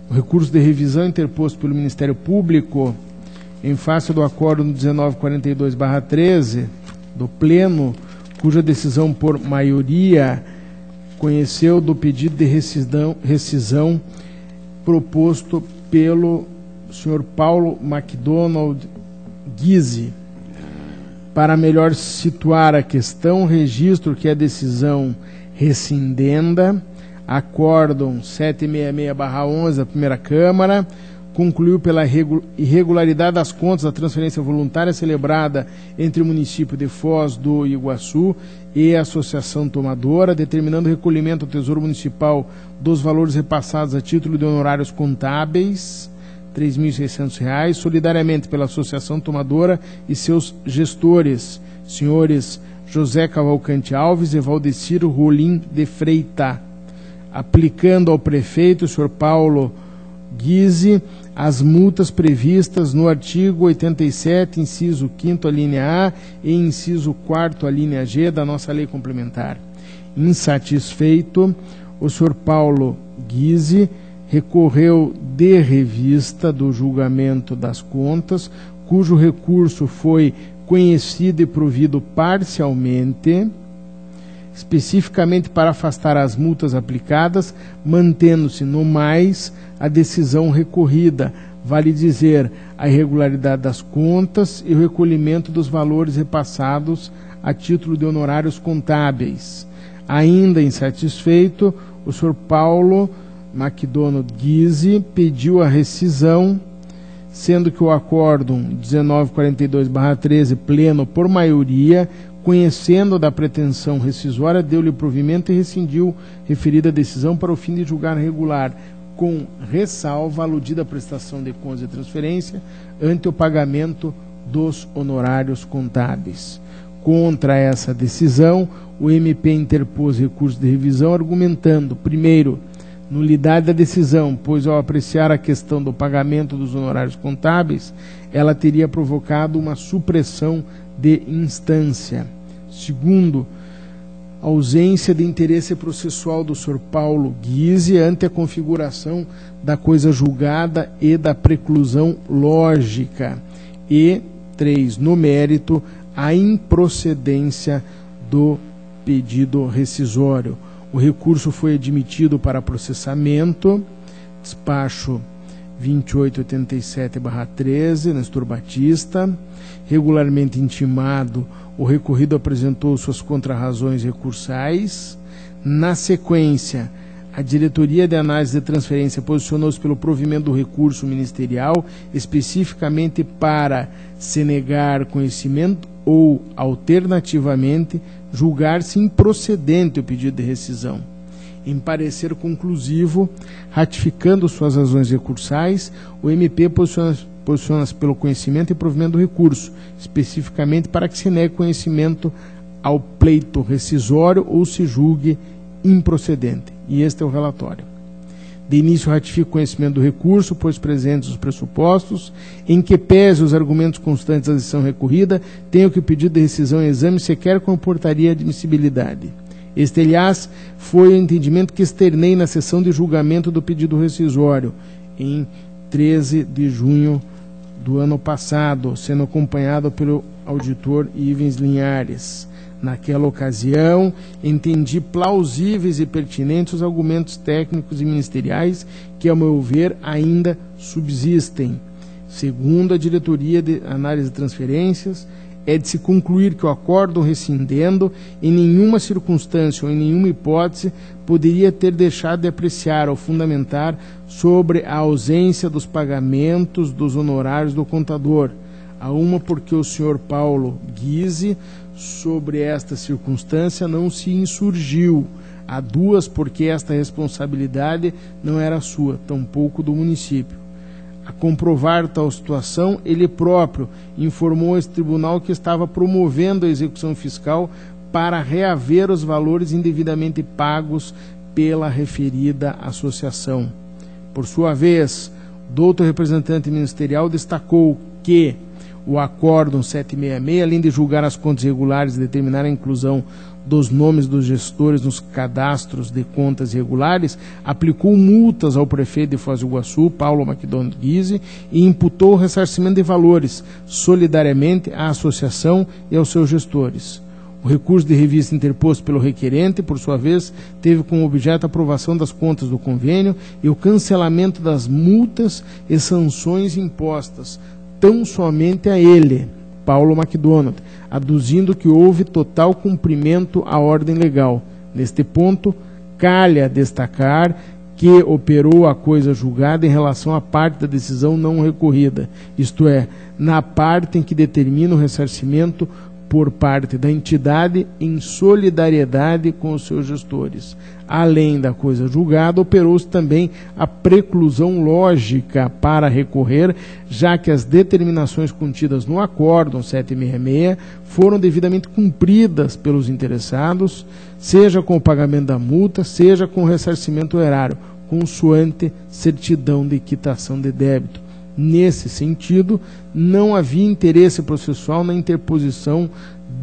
S3: O recurso de revisão interposto pelo Ministério Público em face do Acórdão 1942/13 do Pleno, cuja decisão por maioria conheceu do pedido de rescisão proposto pelo Sr. Paulo MacDonald Guise. Para melhor situar a questão, registro que a decisão rescindenda, Acórdão 766/11 da Primeira Câmara, concluiu pela irregularidade das contas da transferência voluntária celebrada entre o município de Foz do Iguaçu e a Associação Tomadora, determinando o recolhimento ao Tesouro Municipal dos valores repassados a título de honorários contábeis, R$ 3.600, solidariamente pela Associação Tomadora e seus gestores, senhores José Cavalcante Alves e Valdeciro Rolim de Freitas, aplicando ao prefeito, o senhor Paulo Guise, as multas previstas no artigo 87, inciso 5º, a linha A, e inciso 4º, a linha G, da nossa lei complementar. Insatisfeito, o senhor Paulo Guise recorreu de revista do julgamento das contas, cujo recurso foi conhecido e provido parcialmente, especificamente para afastar as multas aplicadas, mantendo-se no mais a decisão recorrida, vale dizer, a irregularidade das contas e o recolhimento dos valores repassados a título de honorários contábeis. Ainda insatisfeito, o Sr. Paulo MacDonald Guise pediu a rescisão, sendo que o acórdão 1942/13, pleno por maioria, conhecendo da pretensão rescisória, deu-lhe provimento e rescindiu referida decisão para o fim de julgar regular, com ressalva aludida à prestação de contas de transferência ante o pagamento dos honorários contábeis. Contra essa decisão, o MP interpôs recurso de revisão argumentando, primeiro, nulidade da decisão, pois ao apreciar a questão do pagamento dos honorários contábeis, ela teria provocado uma supressão de instância. Segundo, ausência de interesse processual do Sr. Paulo Guise ante a configuração da coisa julgada e da preclusão lógica. E, 3, no mérito, a improcedência do pedido rescisório. O recurso foi admitido para processamento, despacho 2887/13, Nestor Batista. Regularmente intimado, o recorrido apresentou suas contrarrazões recursais. Na sequência, a Diretoria de Análise de Transferência posicionou-se pelo provimento do recurso ministerial, especificamente para se negar conhecimento ou, alternativamente, julgar-se improcedente o pedido de rescisão. Em parecer conclusivo, ratificando suas razões recursais, o MP posiciona-se pelo conhecimento e provimento do recurso, especificamente para que se negue conhecimento ao pleito rescisório ou se julgue improcedente. E este é o relatório. De início, ratifico o conhecimento do recurso, pois presentes os pressupostos, em que pese os argumentos constantes da decisão recorrida, tenho que o pedido de rescisão em exame sequer comportaria admissibilidade. Este, aliás, foi o entendimento que externei na sessão de julgamento do pedido rescisório, em 13 de junho do ano passado, sendo acompanhado pelo auditor Ivens Linhares. Naquela ocasião, entendi plausíveis e pertinentes os argumentos técnicos e ministeriais que, ao meu ver, ainda subsistem. Segundo a Diretoria de Análise de Transferências, é de se concluir que o acórdão rescindendo, em nenhuma circunstância ou em nenhuma hipótese, poderia ter deixado de apreciar ou fundamentar sobre a ausência dos pagamentos dos honorários do contador. A uma, porque o Sr. Paulo Guise, sobre esta circunstância, não se insurgiu. A duas, porque esta responsabilidade não era sua, tampouco do município. A comprovar tal situação, ele próprio informou esse tribunal que estava promovendo a execução fiscal para reaver os valores indevidamente pagos pela referida associação. Por sua vez, o doutor representante ministerial destacou que o acórdão 766, além de julgar as contas regulares e determinar a inclusão dos nomes dos gestores nos cadastros de contas irregulares, aplicou multas ao prefeito de Foz do Iguaçu, Paulo McDonald Guise, e imputou o ressarcimento de valores solidariamente à associação e aos seus gestores. O recurso de revista interposto pelo requerente, por sua vez, teve como objeto a aprovação das contas do convênio e o cancelamento das multas e sanções impostas, tão somente a ele, Paulo McDonald, aduzindo que houve total cumprimento à ordem legal. Neste ponto, calha destacar que operou a coisa julgada em relação à parte da decisão não recorrida, isto é, na parte em que determina o ressarcimento por parte da entidade em solidariedade com os seus gestores. Além da coisa julgada, operou-se também a preclusão lógica para recorrer, já que as determinações contidas no acórdão 766 foram devidamente cumpridas pelos interessados, seja com o pagamento da multa, seja com o ressarcimento erário, consoante certidão de quitação de débito. Nesse sentido, não havia interesse processual na interposição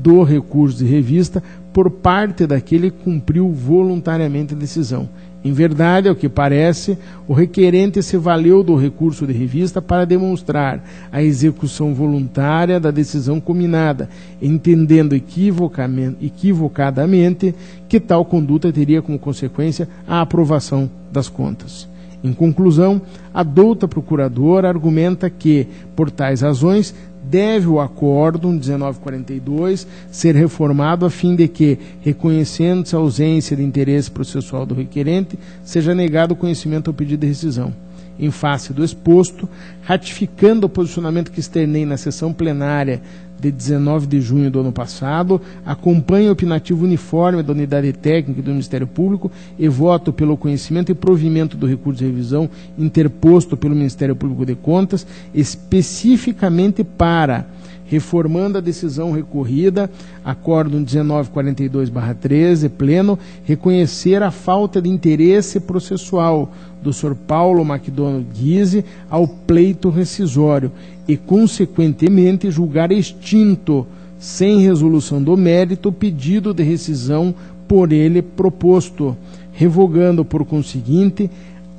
S3: do recurso de revista por parte daquele que cumpriu voluntariamente a decisão. Em verdade, ao que parece, o requerente se valeu do recurso de revista para demonstrar a execução voluntária da decisão cominada, entendendo equivocadamente que tal conduta teria como consequência a aprovação das contas. Em conclusão, a douta procuradora argumenta que, por tais razões, deve o acórdão 1942 ser reformado a fim de que, reconhecendo-se a ausência de interesse processual do requerente, seja negado o conhecimento ao pedido de rescisão. Em face do exposto, ratificando o posicionamento que externei na sessão plenária de 19 de junho do ano passado, acompanho o opinativo uniforme da Unidade Técnica do Ministério Público e voto pelo conhecimento e provimento do recurso de revisão interposto pelo Ministério Público de Contas, especificamente para reformando a decisão recorrida, acórdão 1942/13, pleno, reconhecer a falta de interesse processual do Sr. Paulo McDonald Guise ao pleito rescisório e, consequentemente, julgar extinto, sem resolução do mérito, o pedido de rescisão por ele proposto, revogando, por conseguinte,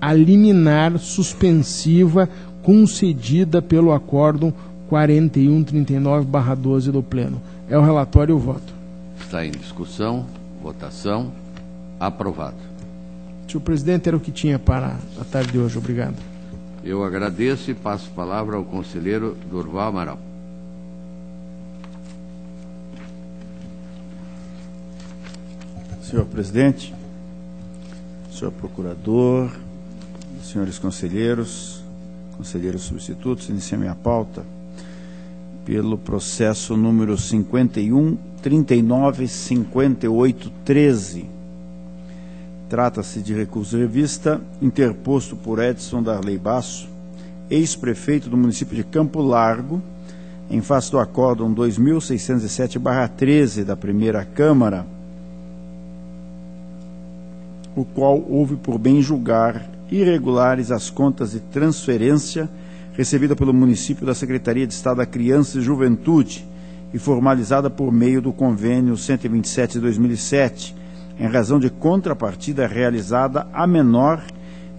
S3: a liminar suspensiva concedida pelo acórdão 4139/12 do Pleno. É o relatório e o voto.
S1: Está em discussão, votação, aprovado.
S3: Senhor presidente, era o que tinha para a tarde de hoje. Obrigado.
S1: Eu agradeço e passo a palavra ao conselheiro Durval Amaral.
S6: Senhor presidente, senhor procurador, senhores conselheiros, conselheiros substitutos, inicio minha pauta pelo processo número 51.39.58.13. Trata-se de recurso de revista interposto por Edson Darley Basso, ex-prefeito do município de Campo Largo, em face do acórdão 2607/13 da primeira Câmara, o qual houve por bem julgar irregulares as contas de transferência recebida pelo município da Secretaria de Estado da Criança e Juventude e formalizada por meio do convênio 127 de 2007, em razão de contrapartida realizada a menor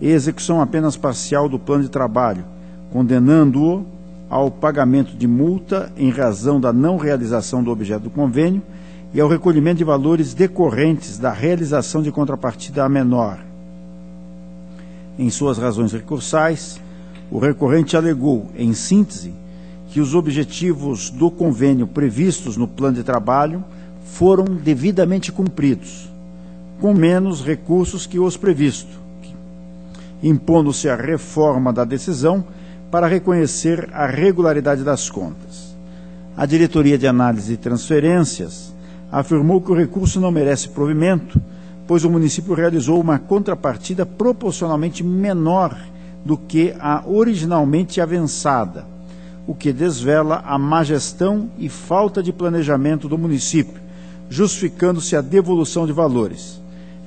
S6: e execução apenas parcial do plano de trabalho, condenando-o ao pagamento de multa em razão da não realização do objeto do convênio e ao recolhimento de valores decorrentes da realização de contrapartida a menor. Em suas razões recursais, o recorrente alegou, em síntese, que os objetivos do convênio previstos no plano de trabalho foram devidamente cumpridos, com menos recursos que os previstos, impondo-se a reforma da decisão para reconhecer a regularidade das contas. A Diretoria de Análise de Transferências afirmou que o recurso não merece provimento, pois o município realizou uma contrapartida proporcionalmente menor do que a originalmente avançada, o que desvela a má gestão e falta de planejamento do município, justificando-se a devolução de valores.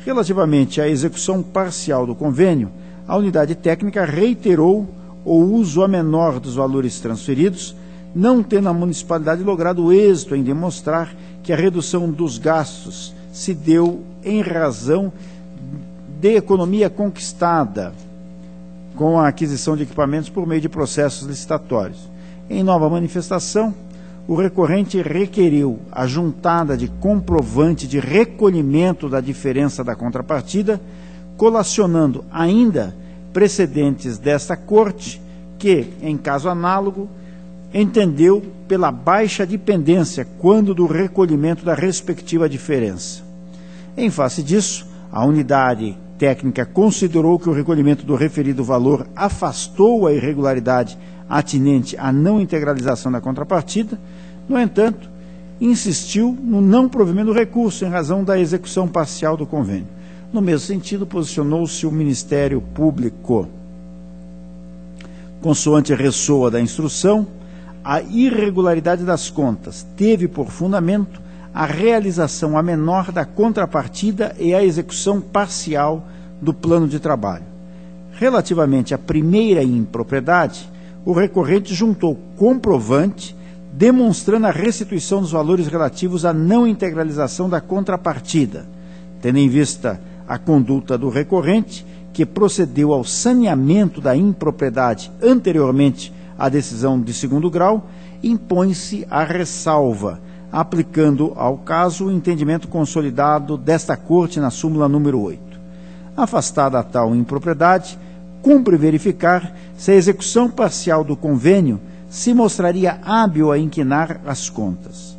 S6: Relativamente à execução parcial do convênio, a unidade técnica reiterou o uso a menor dos valores transferidos, não tendo a municipalidade logrado êxito em demonstrar que a redução dos gastos se deu em razão de economia conquistada com a aquisição de equipamentos por meio de processos licitatórios. Em nova manifestação, o recorrente requeriu a juntada de comprovante de recolhimento da diferença da contrapartida, colacionando ainda precedentes desta Corte que, em caso análogo, entendeu pela baixa dependência quando do recolhimento da respectiva diferença. Em face disso, a unidade técnica considerou que o recolhimento do referido valor afastou a irregularidade atinente à não integralização da contrapartida. No entanto, insistiu no não provimento do recurso em razão da execução parcial do convênio. No mesmo sentido, posicionou-se o Ministério Público. Consoante ressoa da instrução, a irregularidade das contas teve por fundamento a realização a menor da contrapartida e a execução parcial do plano de trabalho. Relativamente à primeira impropriedade, o recorrente juntou comprovante demonstrando a restituição dos valores relativos à não integralização da contrapartida, tendo em vista a conduta do recorrente, que procedeu ao saneamento da impropriedade anteriormente à decisão de segundo grau, impõe-se a ressalva, aplicando ao caso o entendimento consolidado desta Corte na súmula número 8. Afastada a tal impropriedade, cumpre verificar se a execução parcial do convênio se mostraria hábil a inquinar as contas.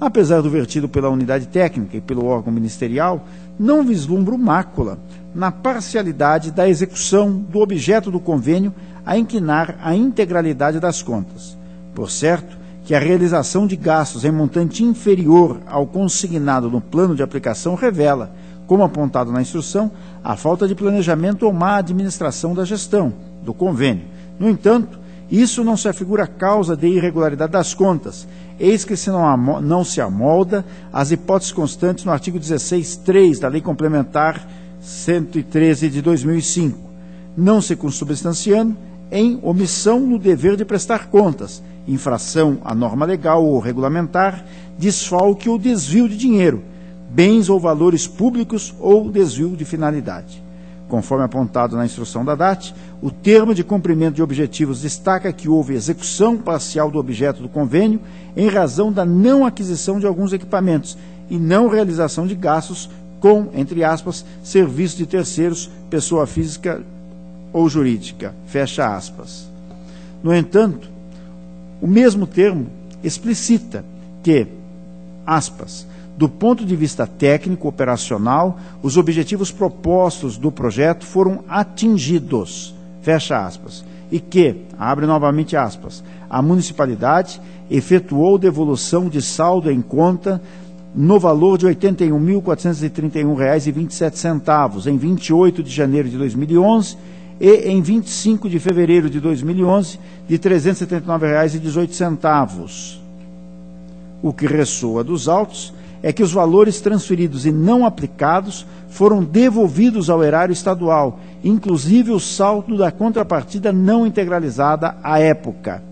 S6: Apesar do vertido pela unidade técnica e pelo órgão ministerial, não vislumbro mácula na parcialidade da execução do objeto do convênio a inquinar a integralidade das contas. Por certo, que a realização de gastos em montante inferior ao consignado no plano de aplicação revela, como apontado na instrução, a falta de planejamento ou má administração da gestão do convênio. No entanto, Isso não se afigura causa de irregularidade das contas, eis que se não se amolda às hipóteses constantes no artigo 16.3 da Lei Complementar 113 de 2005, não se consubstanciando em omissão no dever de prestar contas, infração à norma legal ou regulamentar, desfalque ou desvio de dinheiro, bens ou valores públicos ou desvio de finalidade. Conforme apontado na instrução da DAT, o termo de cumprimento de objetivos destaca que houve execução parcial do objeto do convênio em razão da não aquisição de alguns equipamentos e não realização de gastos com, entre aspas, serviço de terceiros, pessoa física ou jurídica, fecha aspas. No entanto, o mesmo termo explicita que, aspas, do ponto de vista técnico operacional, os objetivos propostos do projeto foram atingidos, fecha aspas, e que, abre novamente aspas, a municipalidade efetuou devolução de saldo em conta no valor de R$ 81.431,27 em 28 de janeiro de 2011 e em 25 de fevereiro de 2011 de R$ 379,18. O que ressoa dos autos é que os valores transferidos e não aplicados foram devolvidos ao erário estadual, inclusive o saldo da contrapartida não integralizada à época.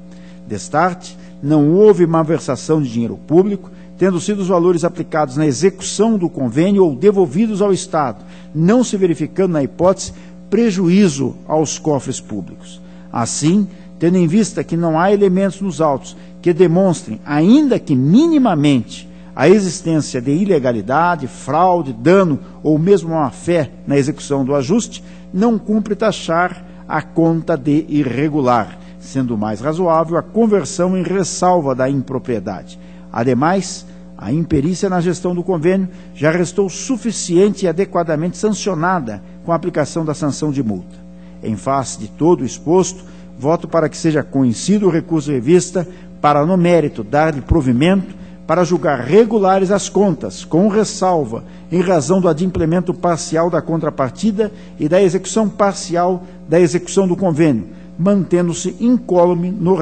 S6: Destarte, não houve malversação de dinheiro público, tendo sido os valores aplicados na execução do convênio ou devolvidos ao Estado, não se verificando, na hipótese, prejuízo aos cofres públicos. Assim, tendo em vista que não há elementos nos autos que demonstrem, ainda que minimamente, a existência de ilegalidade, fraude, dano ou mesmo má-fé na execução do ajuste, não cumpre taxar a conta de irregular, sendo mais razoável a conversão em ressalva da impropriedade. Ademais, a imperícia na gestão do convênio já restou suficiente e adequadamente sancionada com a aplicação da sanção de multa. Em face de todo o exposto, voto para que seja conhecido o recurso revista para, no mérito, dar-lhe provimento para julgar regulares as contas, com ressalva, em razão do adimplemento parcial da contrapartida e da execução parcial da execução do convênio, mantendo-se incólume no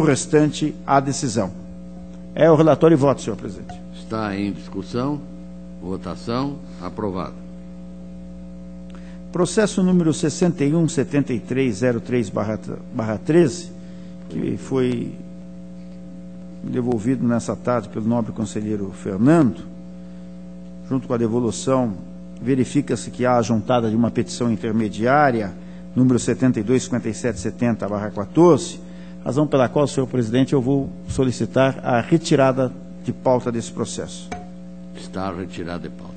S6: restante a decisão. É o relatório e voto, senhor presidente.
S1: Está em discussão. Votação. Aprovado.
S6: Processo número 617303/13, que foi devolvido nessa tarde pelo nobre conselheiro Fernando, junto com a devolução, verifica-se que há a juntada de uma petição intermediária, número 725770/14, razão pela qual, senhor presidente, eu vou solicitar a retirada de pauta desse processo.
S1: Está retirado de pauta.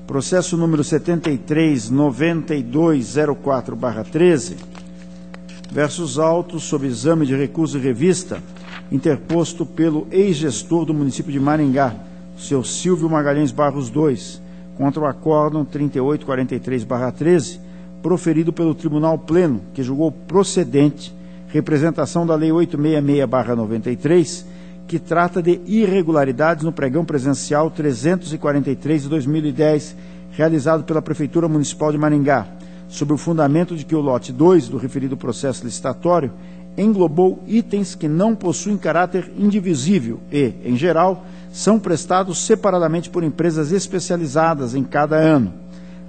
S6: Processo número 739204/13, versus autos sob exame de recurso e revista, interposto pelo ex-gestor do município de Maringá, o senhor Silvio Magalhães Barros II, contra o acórdão 3843/13, proferido pelo Tribunal Pleno, que julgou procedente representação da Lei 866/93, que trata de irregularidades no pregão presencial 343 de 2010, realizado pela Prefeitura Municipal de Maringá, sob o fundamento de que o lote 2 do referido processo licitatório englobou itens que não possuem caráter indivisível e, em geral, são prestados separadamente por empresas especializadas em cada ano.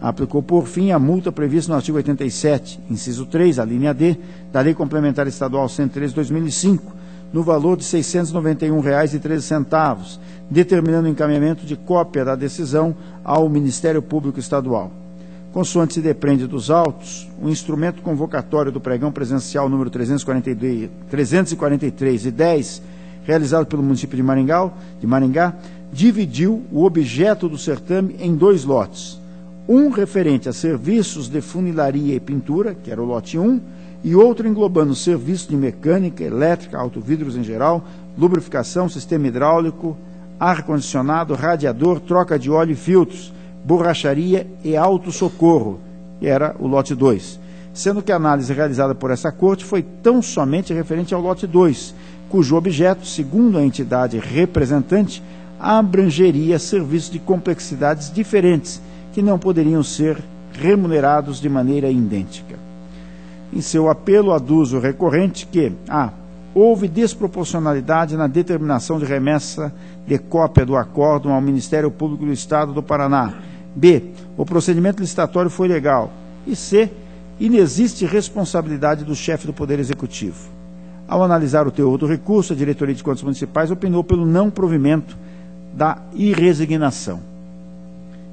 S6: Aplicou, por fim, a multa prevista no artigo 87, inciso 3, a linha D, da Lei Complementar Estadual 113 de 2005, no valor de R$ 691,13, determinando o encaminhamento de cópia da decisão ao Ministério Público Estadual. Consoante se depreende dos autos, o instrumento convocatório do pregão presencial número 343 e 10, realizado pelo município de Maringá, dividiu o objeto do certame em 2 lotes. Um referente a serviços de funilaria e pintura, que era o lote 1, e outro englobando serviços de mecânica, elétrica, autovidros em geral, lubrificação, sistema hidráulico, ar-condicionado, radiador, troca de óleo e filtros, borracharia e autossocorro, que era o lote 2. Sendo que a análise realizada por essa corte foi tão somente referente ao lote 2, cujo objeto, segundo a entidade representante, abrangeria serviços de complexidades diferentes, que não poderiam ser remunerados de maneira idêntica. Em seu apelo, aduz o recorrente que houve desproporcionalidade na determinação de remessa de cópia do acórdão ao Ministério Público do Estado do Paraná. B, o procedimento licitatório foi legal. E C, inexiste responsabilidade do chefe do Poder Executivo. Ao analisar o teor do recurso, a Diretoria de Contas Municipais opinou pelo não provimento da irresignação.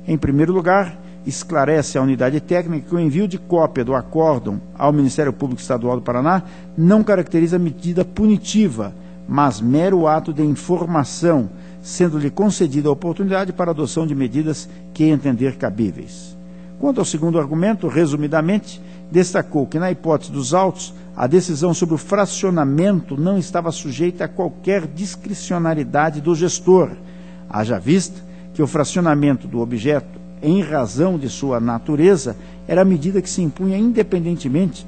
S6: Em primeiro lugar, esclarece a unidade técnica que o envio de cópia do acórdão ao Ministério Público Estadual do Paraná não caracteriza medida punitiva, mas mero ato de informação, sendo-lhe concedida a oportunidade para a adoção de medidas que entender cabíveis. Quanto ao segundo argumento, resumidamente, destacou que, na hipótese dos autos, a decisão sobre o fracionamento não estava sujeita a qualquer discricionariedade do gestor, haja vista que o fracionamento do objeto, em razão de sua natureza, era a medida que se impunha independentemente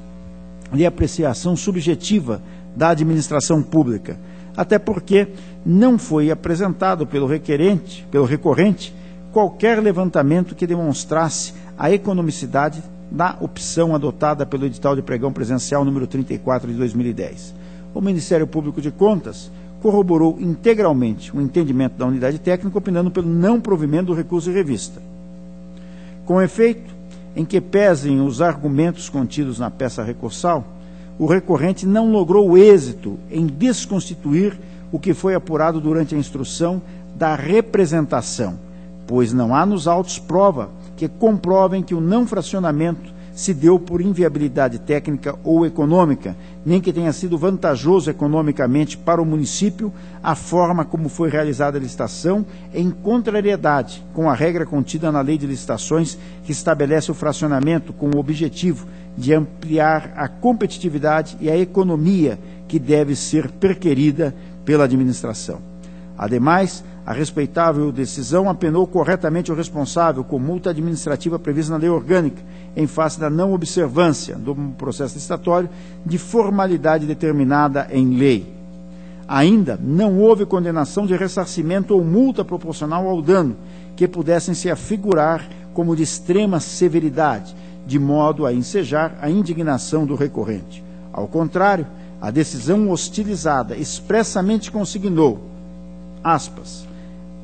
S6: de apreciação subjetiva da administração pública, até porque não foi apresentado pelo recorrente, qualquer levantamento que demonstrasse a economicidade da opção adotada pelo edital de pregão presencial número 34 de 2010. O Ministério Público de Contas corroborou integralmente o entendimento da unidade técnica, opinando pelo não provimento do recurso de revista. Com efeito, em que pesem os argumentos contidos na peça recursal, o recorrente não logrou êxito em desconstituir o que foi apurado durante a instrução da representação, pois não há nos autos prova que comprovem que o não fracionamento se deu por inviabilidade técnica ou econômica, nem que tenha sido vantajoso economicamente para o município a forma como foi realizada a licitação, em contrariedade com a regra contida na Lei de Licitações, que estabelece o fracionamento com o objetivo de ampliar a competitividade e a economia que deve ser perquirida pela administração. Ademais, a respeitável decisão apenou corretamente o responsável com multa administrativa prevista na lei orgânica, em face da não observância do processo licitatório de formalidade determinada em lei. Ainda não houve condenação de ressarcimento ou multa proporcional ao dano, que pudessem se afigurar como de extrema severidade, de modo a ensejar a indignação do recorrente. Ao contrário, a decisão hostilizada expressamente consignou, aspas,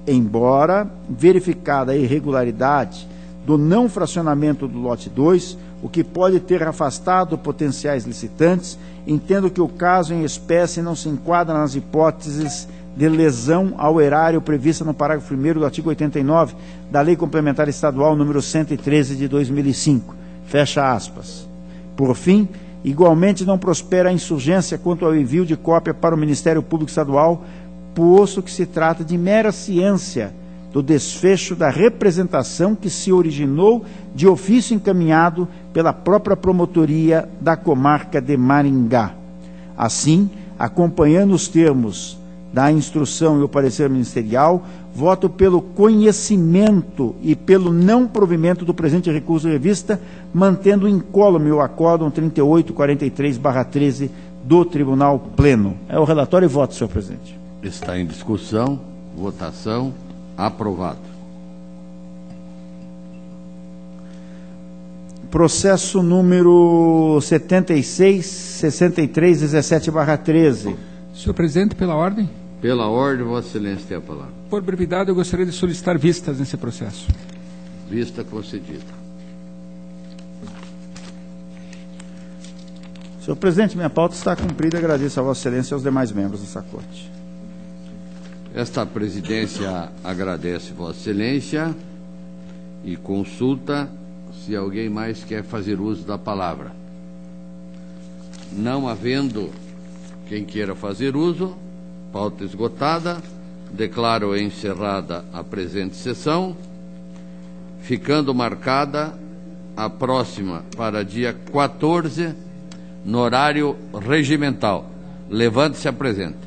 S6: embora verificada a irregularidade do não fracionamento do lote 2, o que pode ter afastado potenciais licitantes, entendo que o caso em espécie não se enquadra nas hipóteses de lesão ao erário prevista no parágrafo 1º do artigo 89 da Lei Complementar Estadual número 113 de 2005. Fecha aspas. Por fim, igualmente não prospera a insurgência quanto ao envio de cópia para o Ministério Público Estadual, posto que se trata de mera ciência do desfecho da representação que se originou de ofício encaminhado pela própria promotoria da comarca de Maringá. Assim, acompanhando os termos da instrução e o parecer ministerial, voto pelo conhecimento e pelo não provimento do presente recurso de revista, mantendo incólume o acórdão 3843/13 do Tribunal Pleno. É o relatório e voto, senhor presidente.
S1: Está em discussão, votação, aprovado.
S6: Processo número 76.6317/13.
S8: Senhor presidente, pela ordem.
S1: Pela ordem, Vossa Excelência tem a palavra.
S8: Por brevidade, eu gostaria de solicitar vistas nesse processo.
S1: Vista concedida.
S6: Senhor presidente, minha pauta está cumprida. Agradeço a Vossa Excelência e aos demais membros dessa corte.
S1: Esta presidência agradece Vossa Excelência e consulta se alguém mais quer fazer uso da palavra. Não havendo quem queira fazer uso, pauta esgotada, declaro encerrada a presente sessão, ficando marcada a próxima para dia 14, no horário regimental. Levante-se e apresente.